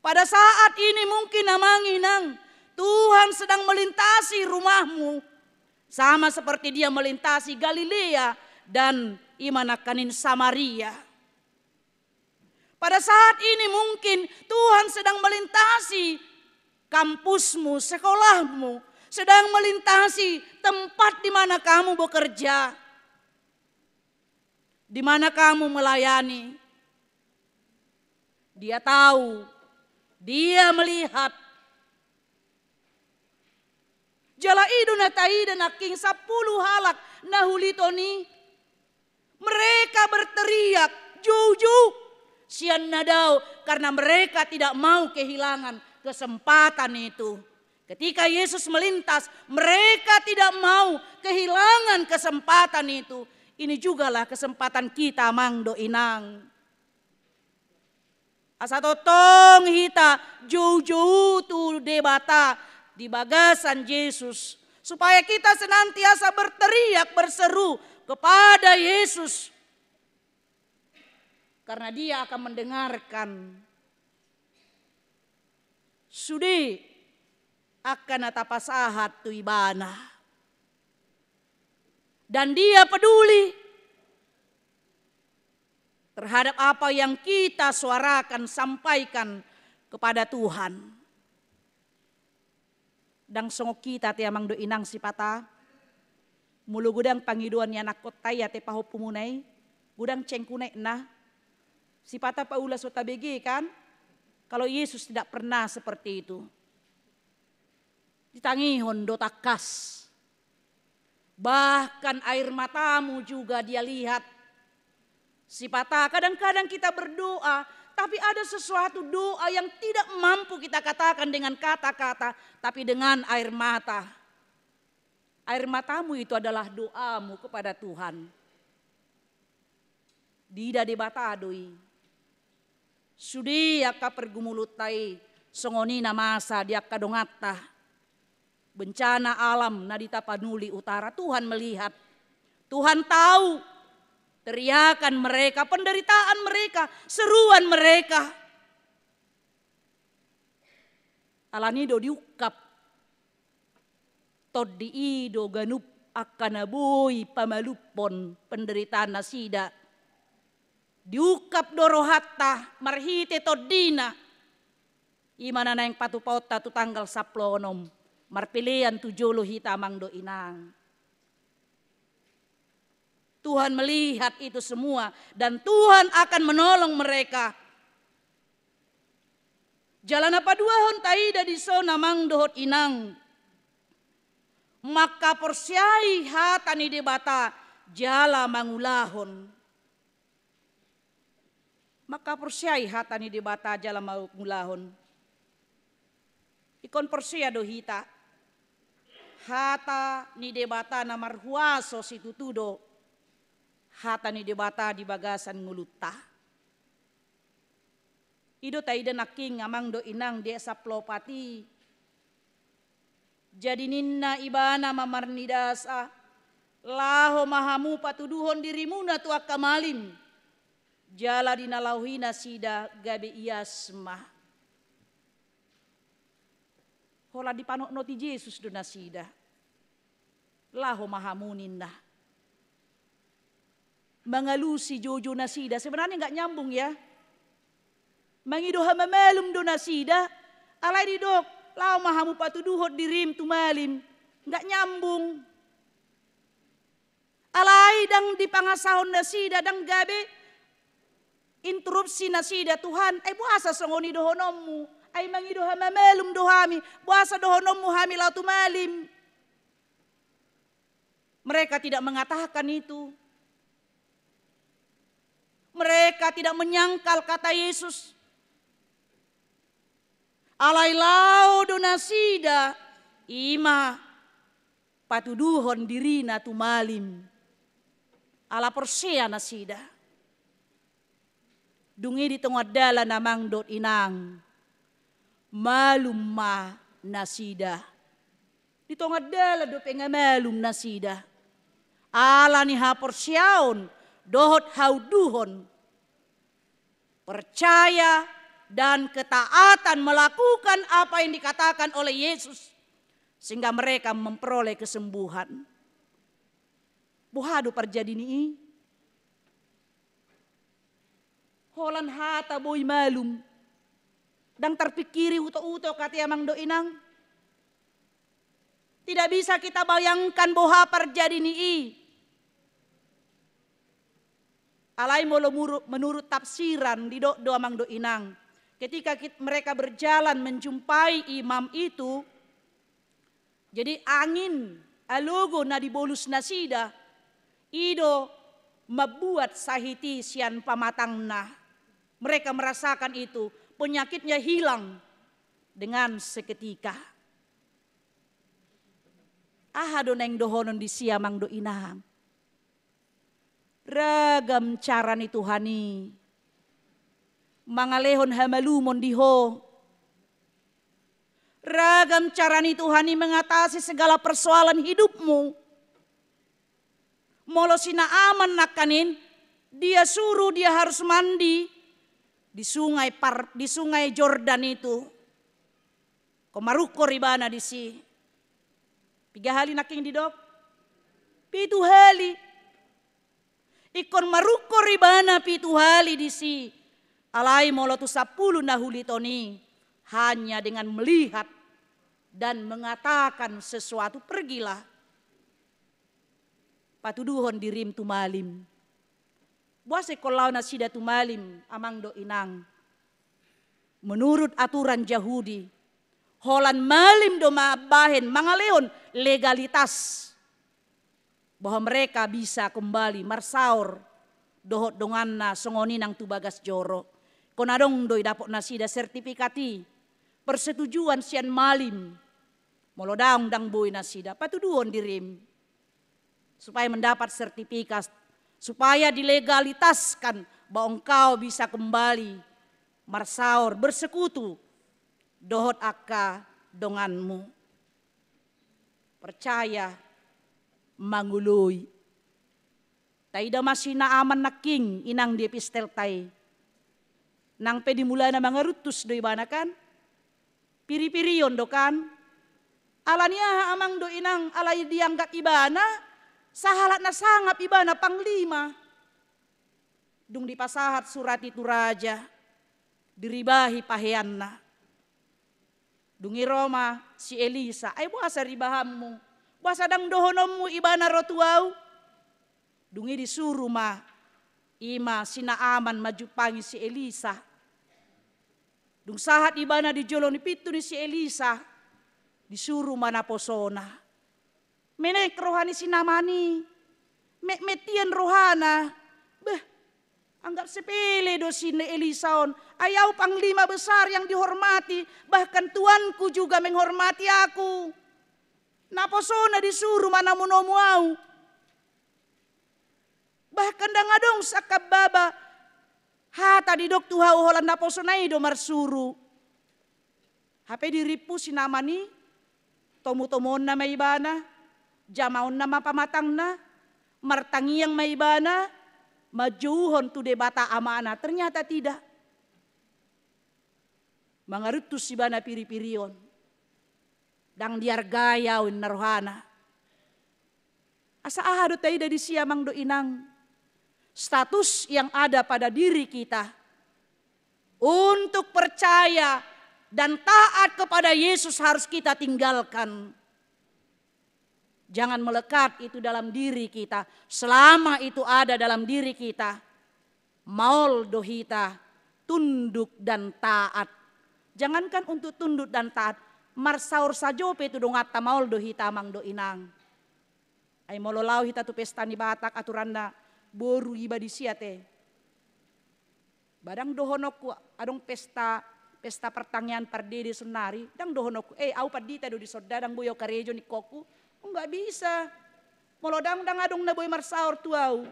Pada saat ini mungkin namanginang Tuhan sedang melintasi rumahmu. Sama seperti dia melintasi Galilea dan Imanakanin Samaria. Pada saat ini mungkin Tuhan sedang melintasi kampusmu, sekolahmu. Sedang melintasi tempat di mana kamu bekerja. Di mana kamu melayani. Dia tahu. Dia melihat. Jala idu na taida na king 10 halak na hulitoni. Mereka berteriak jauh-jauh. Sian nadau karena mereka tidak mau kehilangan kesempatan itu. Ketika Yesus melintas, mereka tidak mau kehilangan kesempatan itu. Ini jugalah kesempatan kita mangdo inang. Asa totong hita jauh-jauh tu debata di bagasan Yesus. Supaya kita senantiasa berteriak, berseru kepada Yesus. Karena dia akan mendengarkan. Sudi akan atapasahat tu ibana. Dan dia peduli terhadap apa yang kita suarakan, sampaikan kepada Tuhan. Dan songok kita tiamang do inang sipata. Mulu gudang pangiduan ya nak kotaya te paho pumunay. Gudang cengkunay na. Sipata paulas o tabegi kan. Kalau Yesus tidak pernah seperti itu. Ditangihon do takas. Bahkan air matamu juga dia lihat. Sipata kadang-kadang kita berdoa, tapi ada sesuatu doa yang tidak mampu kita katakan dengan kata-kata, tapi dengan air mata. Air matamu itu adalah doamu kepada Tuhan. Dida debatadoi. Sudi akka pergumulutai songonina masa dia kadongata. Bencana alam nadita panuli utara, Tuhan melihat. Tuhan tahu teriakan mereka, penderitaan mereka, seruan mereka. Alanido diukap. Todiido ganup akanaboy pamalupon penderitaan nasida. Diukap dorohatta marhite todina. Imana na yang patupauta tu tanggal saplonom. Marpilian tu jolo hitamang do inang. Tuhan melihat itu semua dan Tuhan akan menolong mereka. Jalan apa dua hon taida di sona mang dohot inang. Maka persiai hatani debata jala mangulahon. Maka persiai hatani debata jala mangulahon. Ikon persia dohita. Hata ni debata na marhuaso situtudo. Hata ni debata di bagasan nguluta. Ido taida naking amang do inang di saplopati. Jadi ninna ibana mamarnidasa. Laho mahamu patuduhon dirimu na tu akamalim. Jala dinalauhina sida gabe iasma. Hola dipanok noti Yesus do nasida. Laho mahamunin na. Mengalusi jojo nasida. Sebenarnya nggak nyambung ya. Mangidoha mamalum do nasida. Alai didok. Laho mahamu patuduhon dirim tu malim. Nggak nyambung. Alai dang dipangasahon nasida dang gabe interupsi nasida Tuhan. Ay buasa songoni dohonommu. Ay mangidoha mamalum dohami. Buasa dohonommu hami lau tu malim. Mereka tidak mengatakan itu. Mereka tidak menyangkal kata Yesus. Alai lau do nasida ima patuduhon dirina tu malim. Ala persea nasida. Dungi di tengah dala namang dot inang. Malum ma nasida. Di tengah dala do pengamalum nasida. Ala ni ha perseaon dohot hauduhon. Percaya dan ketaatan melakukan apa yang dikatakan oleh Yesus. Sehingga mereka memperoleh kesembuhan. Buhadu perjadi ni. Holan hata boy malum. Dan terpikiri uto-uto kati amang do inang. Tidak bisa kita bayangkan boha perjadi ni. Alai molo menurut tafsiran di do amang do inang. Ketika mereka berjalan menjumpai imam itu. Jadi angin alogo na dibolus nasida. Ido membuat sahiti sian pamatangna. Mereka merasakan itu. Penyakitnya hilang dengan seketika. Ahado neng dohonon di siamang do inang. Ragam cara ni Tuhani. Mangalehon hamalumon diho. Ragam cara ni Tuhani mengatasi segala persoalan hidupmu. Molo sina aman nakanin, dia suruh dia harus mandi di sungai Jordan itu. Komaruko ribana di si. 3 hali naking didok. 7 hali. Ikon maruko ribana 7 hali di si. Alai molo tu 10 nahuli toni. Hanya dengan melihat dan mengatakan sesuatu, pergilah. Patuduhon dirim tu malim. Buase kolau nasida tu malim amang do inang. Menurut aturan Yahudi, holan malim do mabahen mangalehon legalitas. Bahwa mereka bisa kembali marsaur dohot donganna songoni nang tubagas joro. Konadong doi dapok nasida sertifikati persetujuan sian malim. Molodang dang boy nasida patuduhon dirim. Supaya mendapat sertifikat, supaya dilegalitaskan bahwa engkau bisa kembali marsaur bersekutu dohot akka donganmu. Percaya mangului. Taida masih na aman naking inang di epistel tay. Nang pedimula na mga rutus do ibana kan? Piri-piriyon do kan? Alania amang do inang alay dianggap ibana. Sahalat na sangap ibana panglima. Dung dipasahat surat itu raja. Diribahi paheanna. Dungi Roma si Elisa. Ay buasa ribahammu. Buasa dang dohonommu ibana rotuau. Dungi disuruh ma. Ima sinaaman majupangi si Elisa. Dung sahat ibana di jolon pitu ni si Elisa. Disuruh mana posona. Menek rohani sinamani. Metian rohana. Beh, anggap sepele do sini Elisaon. Ayaw panglima besar yang dihormati. Bahkan tuanku juga menghormati aku. Naposona disuruh mana munomuau. Bahkan dangadong sakababa. Hata di dok tuha uholan na posonai do marsuru. Hape diripu sinamani, tomu-tomon na may ibana, jamaon na mapamatang na, martangiyang may ibana, majuhon tu debata amana. Ternyata tidak. Mangarutus si bana piri-pirion. Dang diargayawin narohana. Asa ahado tayo dari siamang do inang. Status yang ada pada diri kita. Untuk percaya dan taat kepada Yesus harus kita tinggalkan. Jangan melekat itu dalam diri kita. Selama itu ada dalam diri kita. Maul dohita, tunduk dan taat. Jangankan untuk tunduk dan taat. Marsaur sajope itu dong atta maul dohita mang do inang. Ay mololau hita tu pesta ni Batak aturanda boru iba di siate. Badang dohonokku adong pesta pertanian pardede senari. Dang dohonokku au padita do di sodadang boyo karejo ni koku. Enggak bisa. Molodang dang adong na boy marsaur tuau.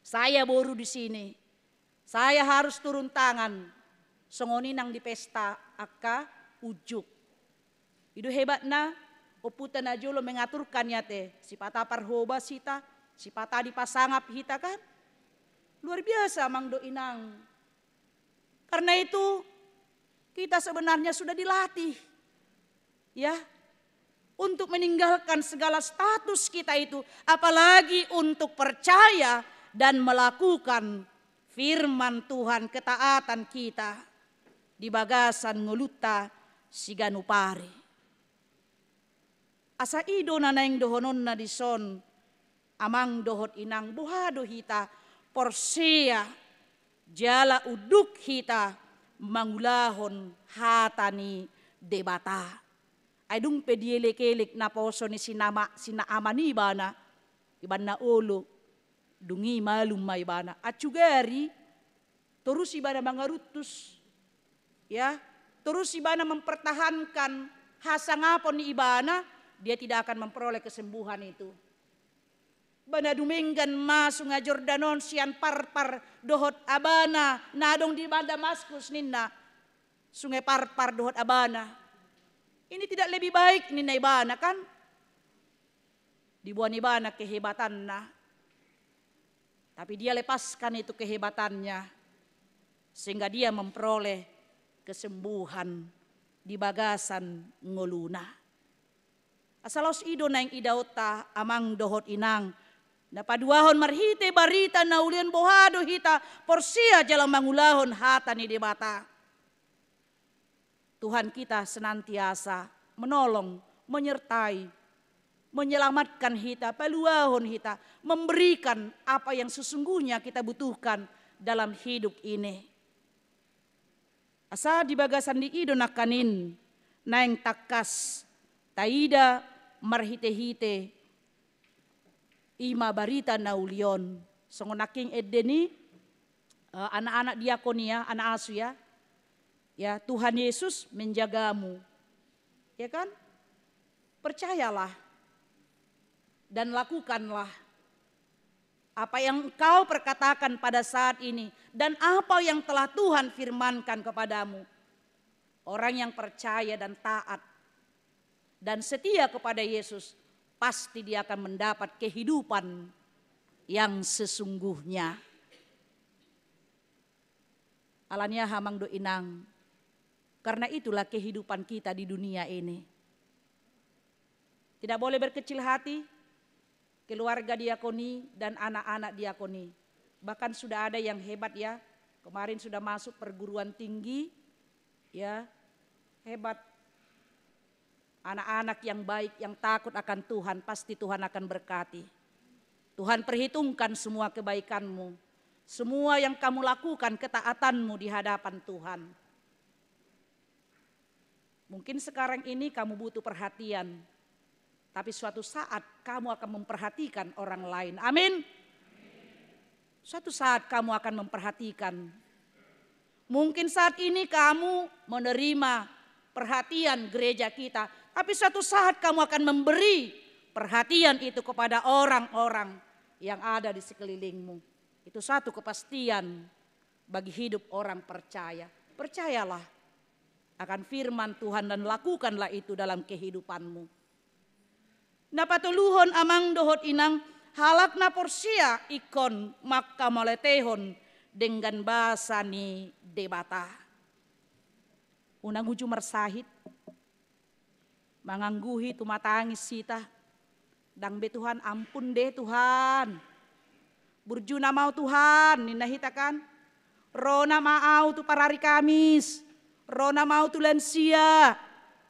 Saya boru di sini. Saya harus turun tangan. Songoni nang di pesta akka ujuk. Itu hebat na. Oputan na jolo mengaturkan ya teh. Si pata parhoba sita. Si pata dipasangap hita kan. Luar biasa mang do inang. Karena itu kita sebenarnya sudah dilatih. Ya. Untuk meninggalkan segala status kita itu. Apalagi untuk percaya dan melakukan firman Tuhan, ketaatan kita. Di bagasan nguluta siganupari. Asa ido na naing dohonon na dison. Amang dohot inang buhado hita. Porsea jala uduk hita. Mangulahon hatani debata. Aydung pedielek-elek na poso ni sinaamani bana. Iban na ulo. Dungi malum may bana. At sugari. Terus ibana mangarutus. Ya. Terus ibana mempertahankan hasangapon ni ibana. Dia tidak akan memperoleh kesembuhan itu. Bana dumenggan masuk nga Jordanon sian parpar dohot abana. Nadong di Damaskus ninna. Sungai parpar dohot abana. Ini tidak lebih baik ninna ibana kan? Dibuat ibana kehebatan na. Tapi dia lepaskan itu kehebatannya. Sehingga dia memperoleh kesembuhan di bagasan ngoluna. Asalos ido na yung idauta amang dohot inang. Napaduahon marhite barita na ulian bohado hita. Porsia jalang mangulahon hata ni debata. Tuhan kita senantiasa menolong, menyertai, menyelamatkan hita, paluahon hita. Memberikan apa yang sesungguhnya kita butuhkan dalam hidup ini. Asa di bagasan di ido nakanin na yung takas. Taida marhite-hite ima barita na ulion. Songonaking edeni anak-anak diakonia, anak asu ya. Ya, Tuhan Yesus menjagamu. Ya kan? Percayalah dan lakukanlah apa yang engkau perkatakan pada saat ini dan apa yang telah Tuhan firmankan kepadamu. Orang yang percaya dan taat dan setia kepada Yesus, pasti dia akan mendapat kehidupan yang sesungguhnya. Alanya hamang do inang. Karena itulah kehidupan kita di dunia ini. Tidak boleh berkecil hati, keluarga diakoni dan anak-anak diakoni. Bahkan sudah ada yang hebat ya, kemarin sudah masuk perguruan tinggi, ya hebat. Anak-anak yang baik, yang takut akan Tuhan, pasti Tuhan akan berkati. Tuhan perhitungkan semua kebaikanmu. Semua yang kamu lakukan, ketaatanmu di hadapan Tuhan. Mungkin sekarang ini kamu butuh perhatian. Tapi suatu saat kamu akan memperhatikan orang lain. Amin. Suatu saat kamu akan memperhatikan. Mungkin saat ini kamu menerima perhatian gereja kita. Tapi suatu saat kamu akan memberi perhatian itu kepada orang-orang yang ada di sekelilingmu. Itu satu kepastian bagi hidup orang percaya. Percayalah akan firman Tuhan dan lakukanlah itu dalam kehidupanmu. Napatuluhon amang dohot inang halak na porsia ikon makka moletehon dengan bahasa ni debata. Unang uju mersahit, mangangguhi tumatangis sita. Dang be Tuhan, ampun deh Tuhan. Burjuna mau Tuhan, ninahitakan. Rona mau tu parari Kamis. Rona mau tu lansia.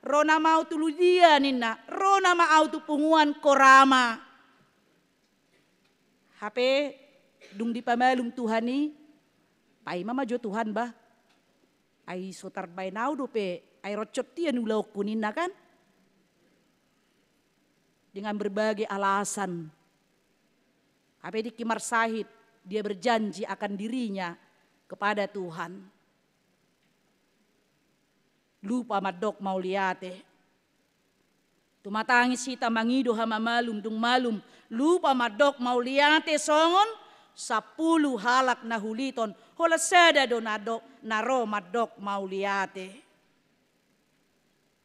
Rona mau tu ludia nina. Rona mau tu punguan korama. HP dung di pamalum Tuhan ni. Pai mama jo Tuhan bah. Ai sotar bay nau dope. Ai rocot tian ulau kunina kan. Dengan berbagai alasan. Apa di Kimar Sahid, dia berjanji akan dirinya kepada Tuhan. Lupa madok mau liate. Tumatangis sita mangido hama malum dung malum. Lupa madok mau liate songon 10 halak na huliton. Hola sada do nadok naro madok mau liate.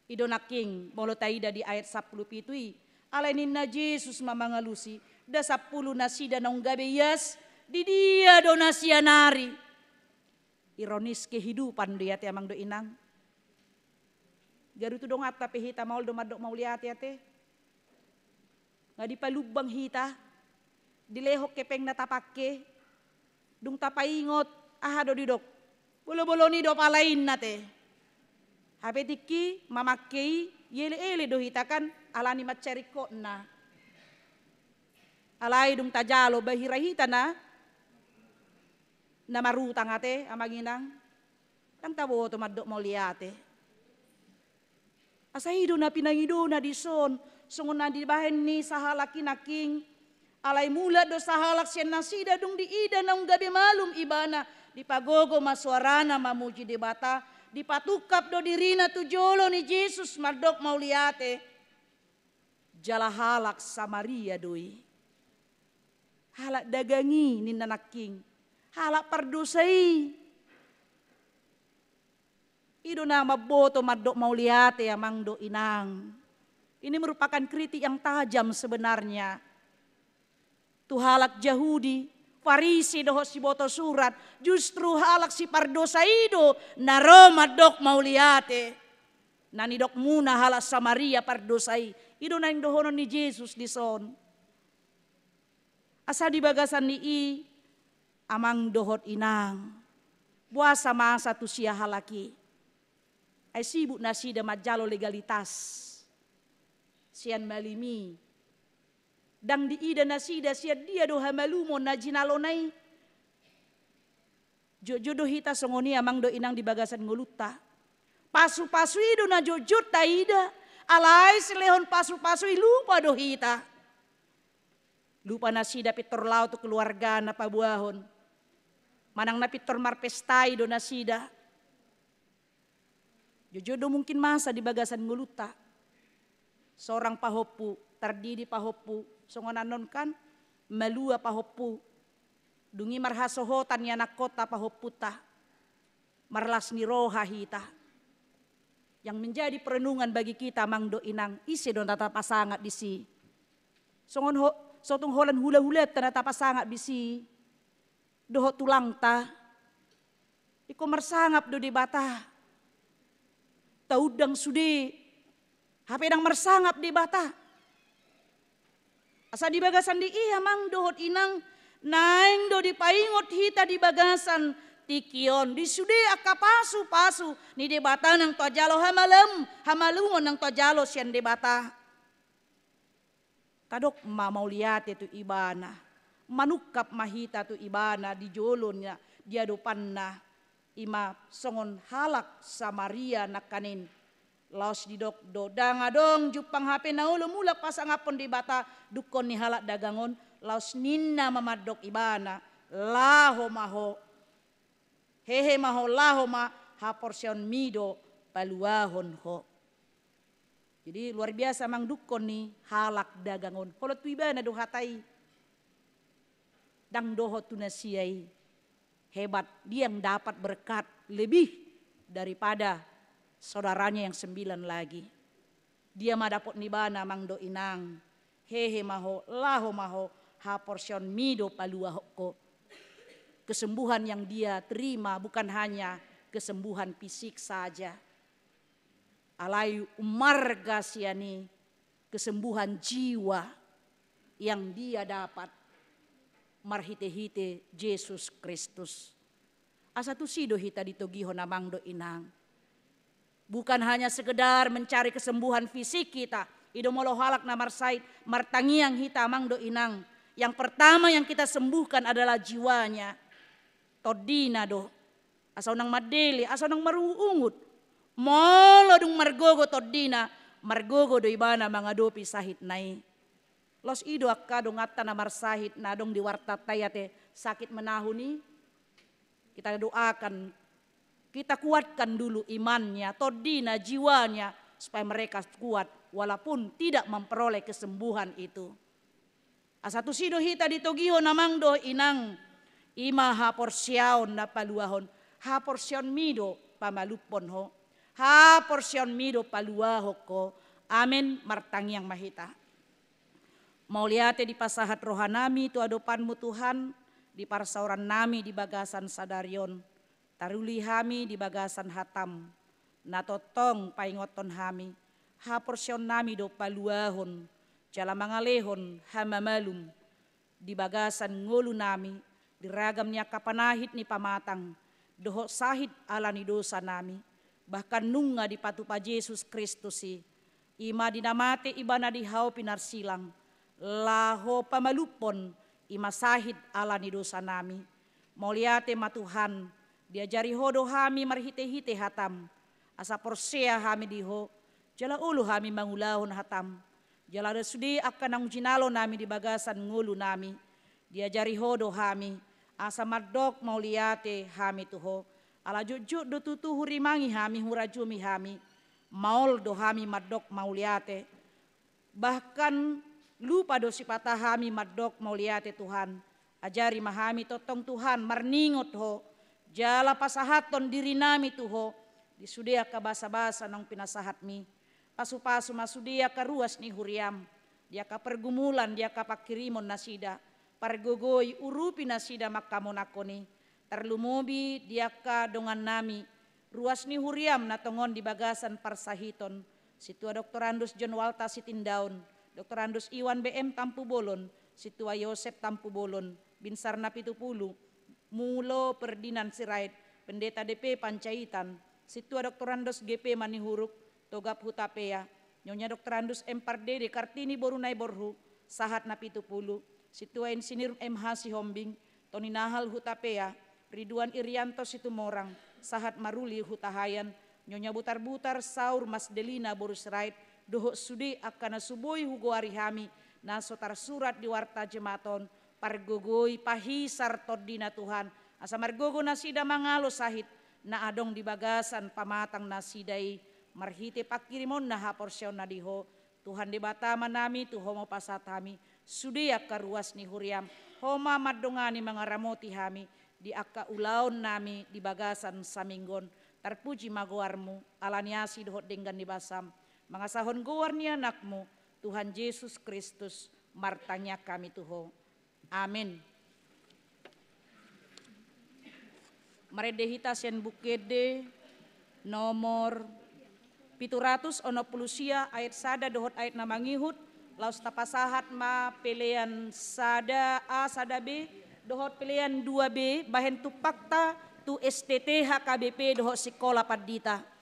Ido naking molo taida di ayat 10 pitui. Alainin na Jesus mamangalusi. Da 10 nasida nang gabeyas. Di dia donasi anari. Ironis kehidupan dia te amang do inang. Garu tu dong ata pehita maul do madok mau lihat ya te. Nga di palubang hita. Dilehok kepeng na tapake. Dung tapaingot. Aha do didok. Bolo-bolo ni do palain na te. Hapetiki mamakei. Yele-ele do hita kan. Alani maceriko na. Alay dung tajalo bahirahita na. Namarutang ate amaginang. Tang tabo to madok mau liate. Asaido na pinangido na dison. Sungon na dibahen ni sahalaki naking. Alay mula do sahalak siya nasida dung diida nang gabi malum ibana. Dipagogo maswarana mamuji debata. Dipatukap do dirina tujolo ni Jesus madok mau liate. Jala halak Samaria doi. Halak dagangi ni nanaking. Halak pardosai. Ido na maboto madok mau liate amang do inang. Ini merupakan kritik yang tajam sebenarnya. Tu halak Yahudi, Farisi doho si boto surat. Justru halak si pardosai do naro madok mau liate. Nani dok muna halak Samaria pardosai. Ido na yung dohonon ni Jesus di son. Asa di bagasan ni amang dohot inang. Buasa masa tu siya halaki. Ay sibuk na sida majalo legalitas. Siyan malimi. Dang di ida na sida siya dia do hamalumo na jinalonay. Jojo hita songoni amang do inang di bagasan nguluta. Pasu-pasu ido na jojo ta ida. Alay silehon pasu-pasu lupa do hita. Lupa na sida pitor lao to keluarga na pabuahon. Manang na pitor marpestai do na sida. Jojo mungkin masa di bagasan nguluta. Seorang pahopu, terdiri pahopu. Songonanon kan malua pahopu. Dungi marhasohotan ya nakota pahoputa. Marlas ni roha hita. Yang menjadi perenungan bagi kita mang do inang isi don tata pasangat bisi. Songon sotong holan hula-hula tata pasangat bisi. Doho tulang ta. Iko mersangap do di bata. Taudang sudi. Hape dang mersangap di bata. Asa di bagasan di iya mang dohot inang. Naing do di paingot hita di bagasan. Tikion di sude aka pasu ni debata nang tojalo hamalungon nang tojalo sian debata. Kadok mau lihat itu ibana. Manukap mahita tu ibana di jolonnya dia dopanna ima songon halak Samaria nakanin. Laos di dok do dangadong jupang HP naulo mulak pasangapon debata dukon ni halak dagangon. Laos ninna mamadok ibana laho maho. Hehe maho laho ma ha porsion mido paluahon ho. Jadi luar biasa mang dukon ni halak dagangon. Kolot tu ibana do hatai. Dang doho tunasiai. hebat, dia yang dapat berkat lebih daripada saudaranya yang 9 lagi. Dia madapot nibana mangdo inang, hehe maho, laho maho, ha porsion mido palua hoko. Kesembuhan yang dia terima bukan hanya kesembuhan fisik saja. Alayu umarga siani, kesembuhan jiwa yang dia dapat marhite-hite Yesus Kristus. Asa tu sido hita ditogiho namang do inang. Bukan hanya sekedar mencari kesembuhan fisik kita. Ido molo halak na marsait martangiang hita amang do inang. Yang pertama yang kita sembuhkan adalah jiwanya. Todina do. Asa nang madeli, asa nang maruungut. Molo dung margogo todina, margogo do ibana mangadopi sahit nai. Los ido akka dong atta na marsahit na dong diwarta tayate sakit menahuni. Kita doakan, kita kuatkan dulu imannya, todina jiwanya supaya mereka kuat walaupun tidak memperoleh kesembuhan itu. Asatu sido hita ditogiho namang do inang ima haporsiaon na paluahon, haporsion mido pamalupon ho, haporsion mido paluaho ko. Amin martangiang mahita. Mauliate di pasahat rohanami tu adopanmu Tuhan, di parsauran nami di bagasan sadarion, taruli hami di bagasan hatam, natotong paingoton hami, haporsion nami do paluahon, jala mangalehon hamamalum, di bagasan ngolu nami, di ragamnya kapanahit ni pamatang, doho sahid ala ni dosa nami, bahkan nunga di patupa Yesus Kristus si, ima dinamate ibana di hau pinarsilang, laho pamalupon, ima sahid ala ni dosa nami. Mauliate matuhan, diajari hodo hami marhite-hite hatam. Asa porsea hami diho, jala ulu hami mangulahon hatam. Jala resudi akan ang jinalo nami di bagasan ngulu nami. Diajari hodo hami, asa mardok mauliate hami tuho. Ala jujuk do tutuhu rimangi hami hurajumi hami. Maul do hami mardok mauliate. Bahkan lupa dosi patah hami madok mauliate Tuhan. Ajari mahami totong Tuhan marningot ho. Jala pasahaton diri nami tuho. Disudia ka basa-basa nang pinasahat mi. Pasu-pasu masudia ka ruas ni huriam. Dia ka pergumulan, dia ka pakirimon nasida. Pargogoy urupi nasida makamonakoni. Terlumubi dia ka dongan nami. Ruas ni huriam na tongon di bagasan parsahiton. Situa Dr. Andus John Walta Sitindaun. Dr. Andus Iwan BM Tampu Bolon, Situa Yosep Tampu Bolon, Binsar Napitupulu, Mulo Perdinan Sirait, Pendeta DP Pancaitan, Situa Dr. Andus GP Manihuruk, Togap Hutapea, Nyonya Dr. Andus M. Pardede Kartini Borunai Borhu, Sahat Napitupulu, Situa Insinyur MH Sihombing, Tony Nahal Hutapea, Ridwan Irianto Situmorang, Sahat Maruli Hutahayan, Nyonya Butar-Butar Saur Mas Delina Borusrait, doho sudi akana subui hugoari hami na sotar surat di warta jematon pargogoi pahisar todina Tuhan asa margogo nasida mangalo sahit na adong di bagasan pamatang nasidai marhite pakirimon na haporsyon na diho Tuhan di batama nami tu homo pasatami sudi akka ruas ni huriam homa madongani mga ramoti hami di akka ulaon nami di bagasan saminggon terpuji magoarmu alaniasi doho denggan di basam mga sahon guar ni anakmu, Tuhan Yesus Kristus, martanya kami tuho. Amin. Maredehita sen bukede nomor 700 pulusia ayat sada dohot ayat na mangihut, laus tapasahat ma pilihan sada A sada B, dohot pilihan 2B, bahen tu pakta tu STT HKBP dohot sekolah padita.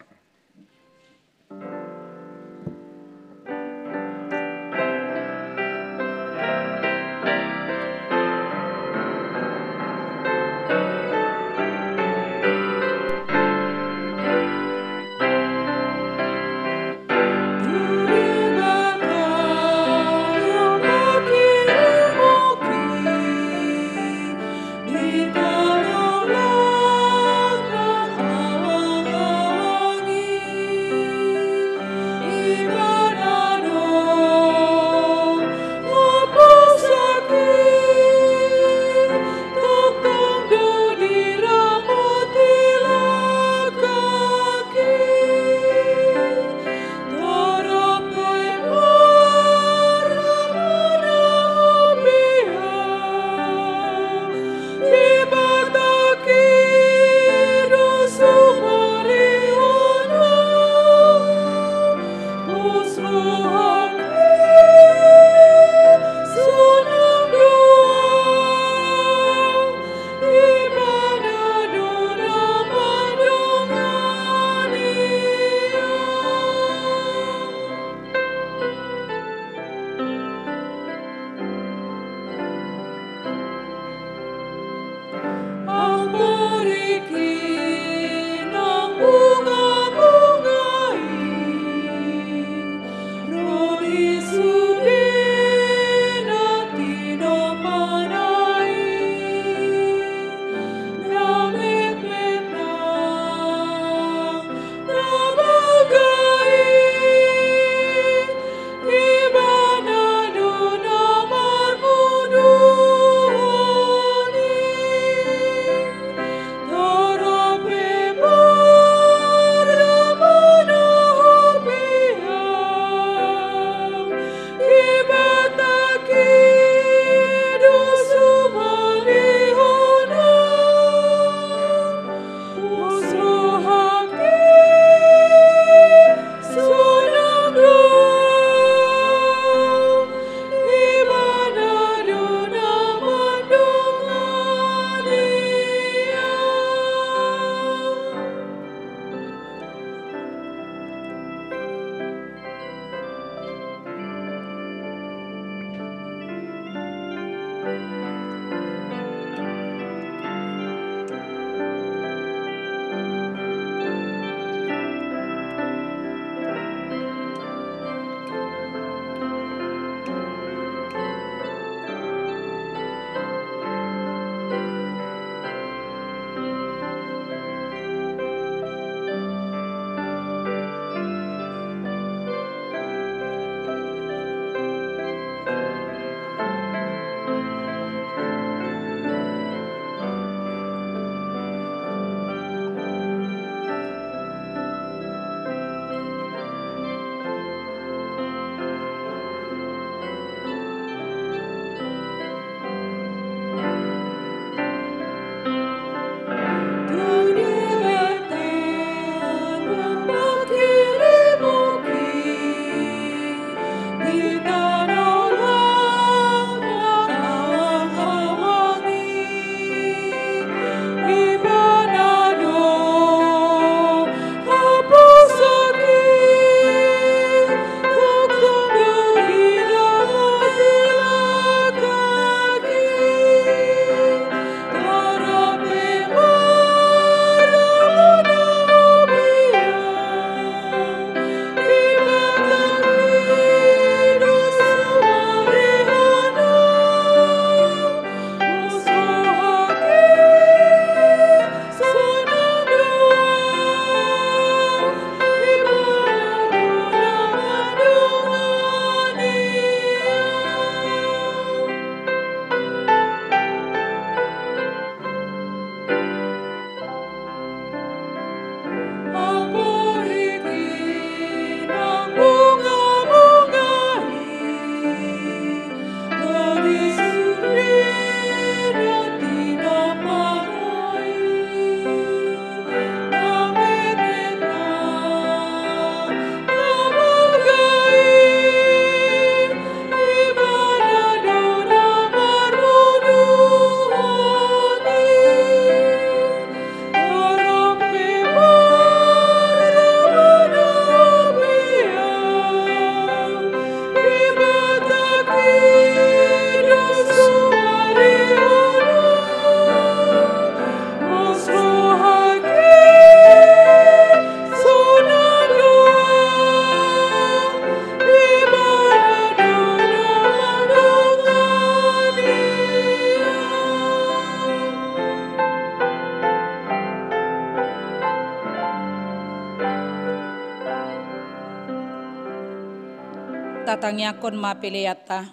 Tatangyakon mapileyata.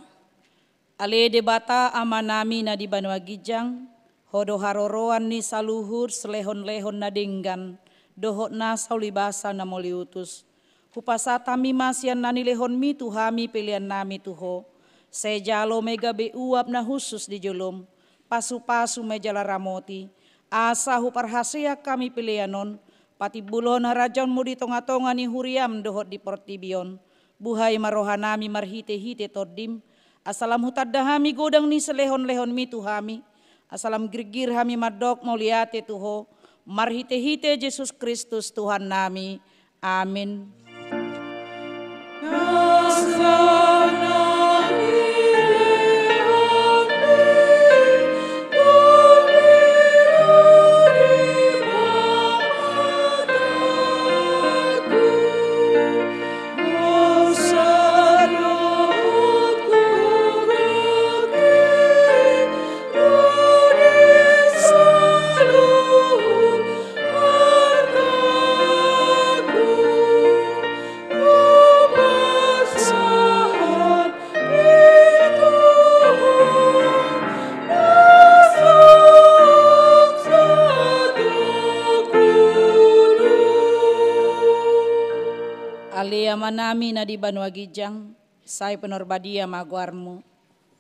Ale debata amanami na di Banua Gijang, hodo haroroan ni saluhur selehon-lehon na dinggan, dohot na saulibasa na moliutus. Hupasata mi masian nani lehon mi tuhami pilihan nami tuho. Sejalo mega beuap na khusus di jolom, pasu-pasu mejala ramoti. Asa huparhasia kami pilihanon, pati bulon harajon mu di tonga-tonga ni huriam dohot di portibion. Buhay marohanami marhite-hite tordim, asalam hutadahami godang ni selehon-lehon mi tuhami. Asalam girgir hami madok moliate tuho. Marhite-hite Yesus Kristus Tuhan nami. Amin. Manami na di Banua Gijang, say penorbadia maguarmu,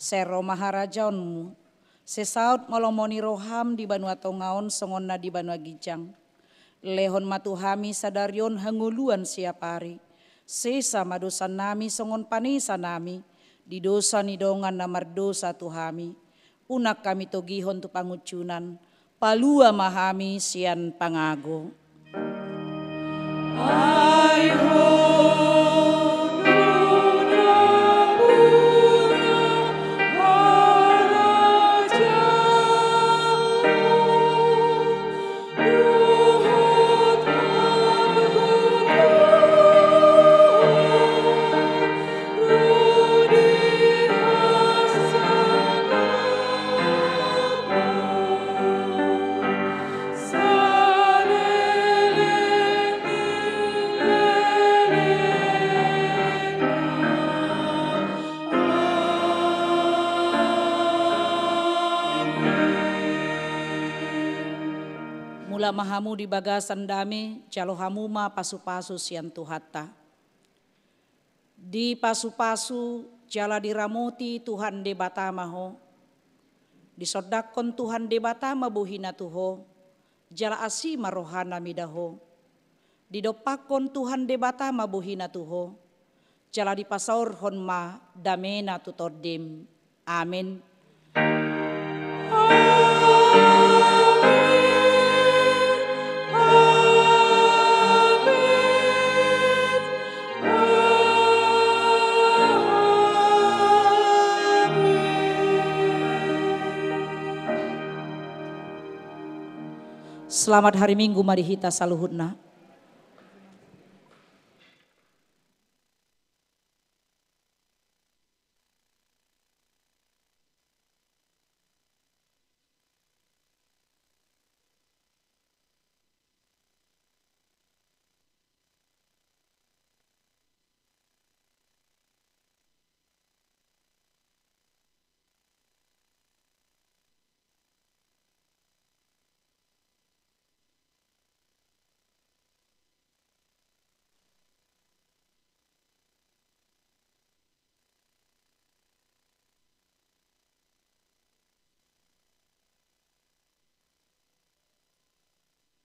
sero maharajaonmu, sesaut molomoni roham di Banua Tongaon songon na di Banua Gijang, lehon matuhami sadarion hanguluan siap hari, sesa madosan nami songon panisa nami, di dosa ni dongan namar dosa tuhami, unak kami togihon tu pangucunan, palua mahami sian pangago. Mahamu di bagasan dame, calo hamuma pasu-pasu sian tuhata. Di pasu-pasu jala diramoti Tuhan de batamaho. Disodakon Tuhan de batama buhina tuho. Jala asi marohana midaho. Didopakon Tuhan de batama buhina tuho. Jala dipasaur honma damena tutordim. Amin. Selamat hari Minggu mari hita saluhutna.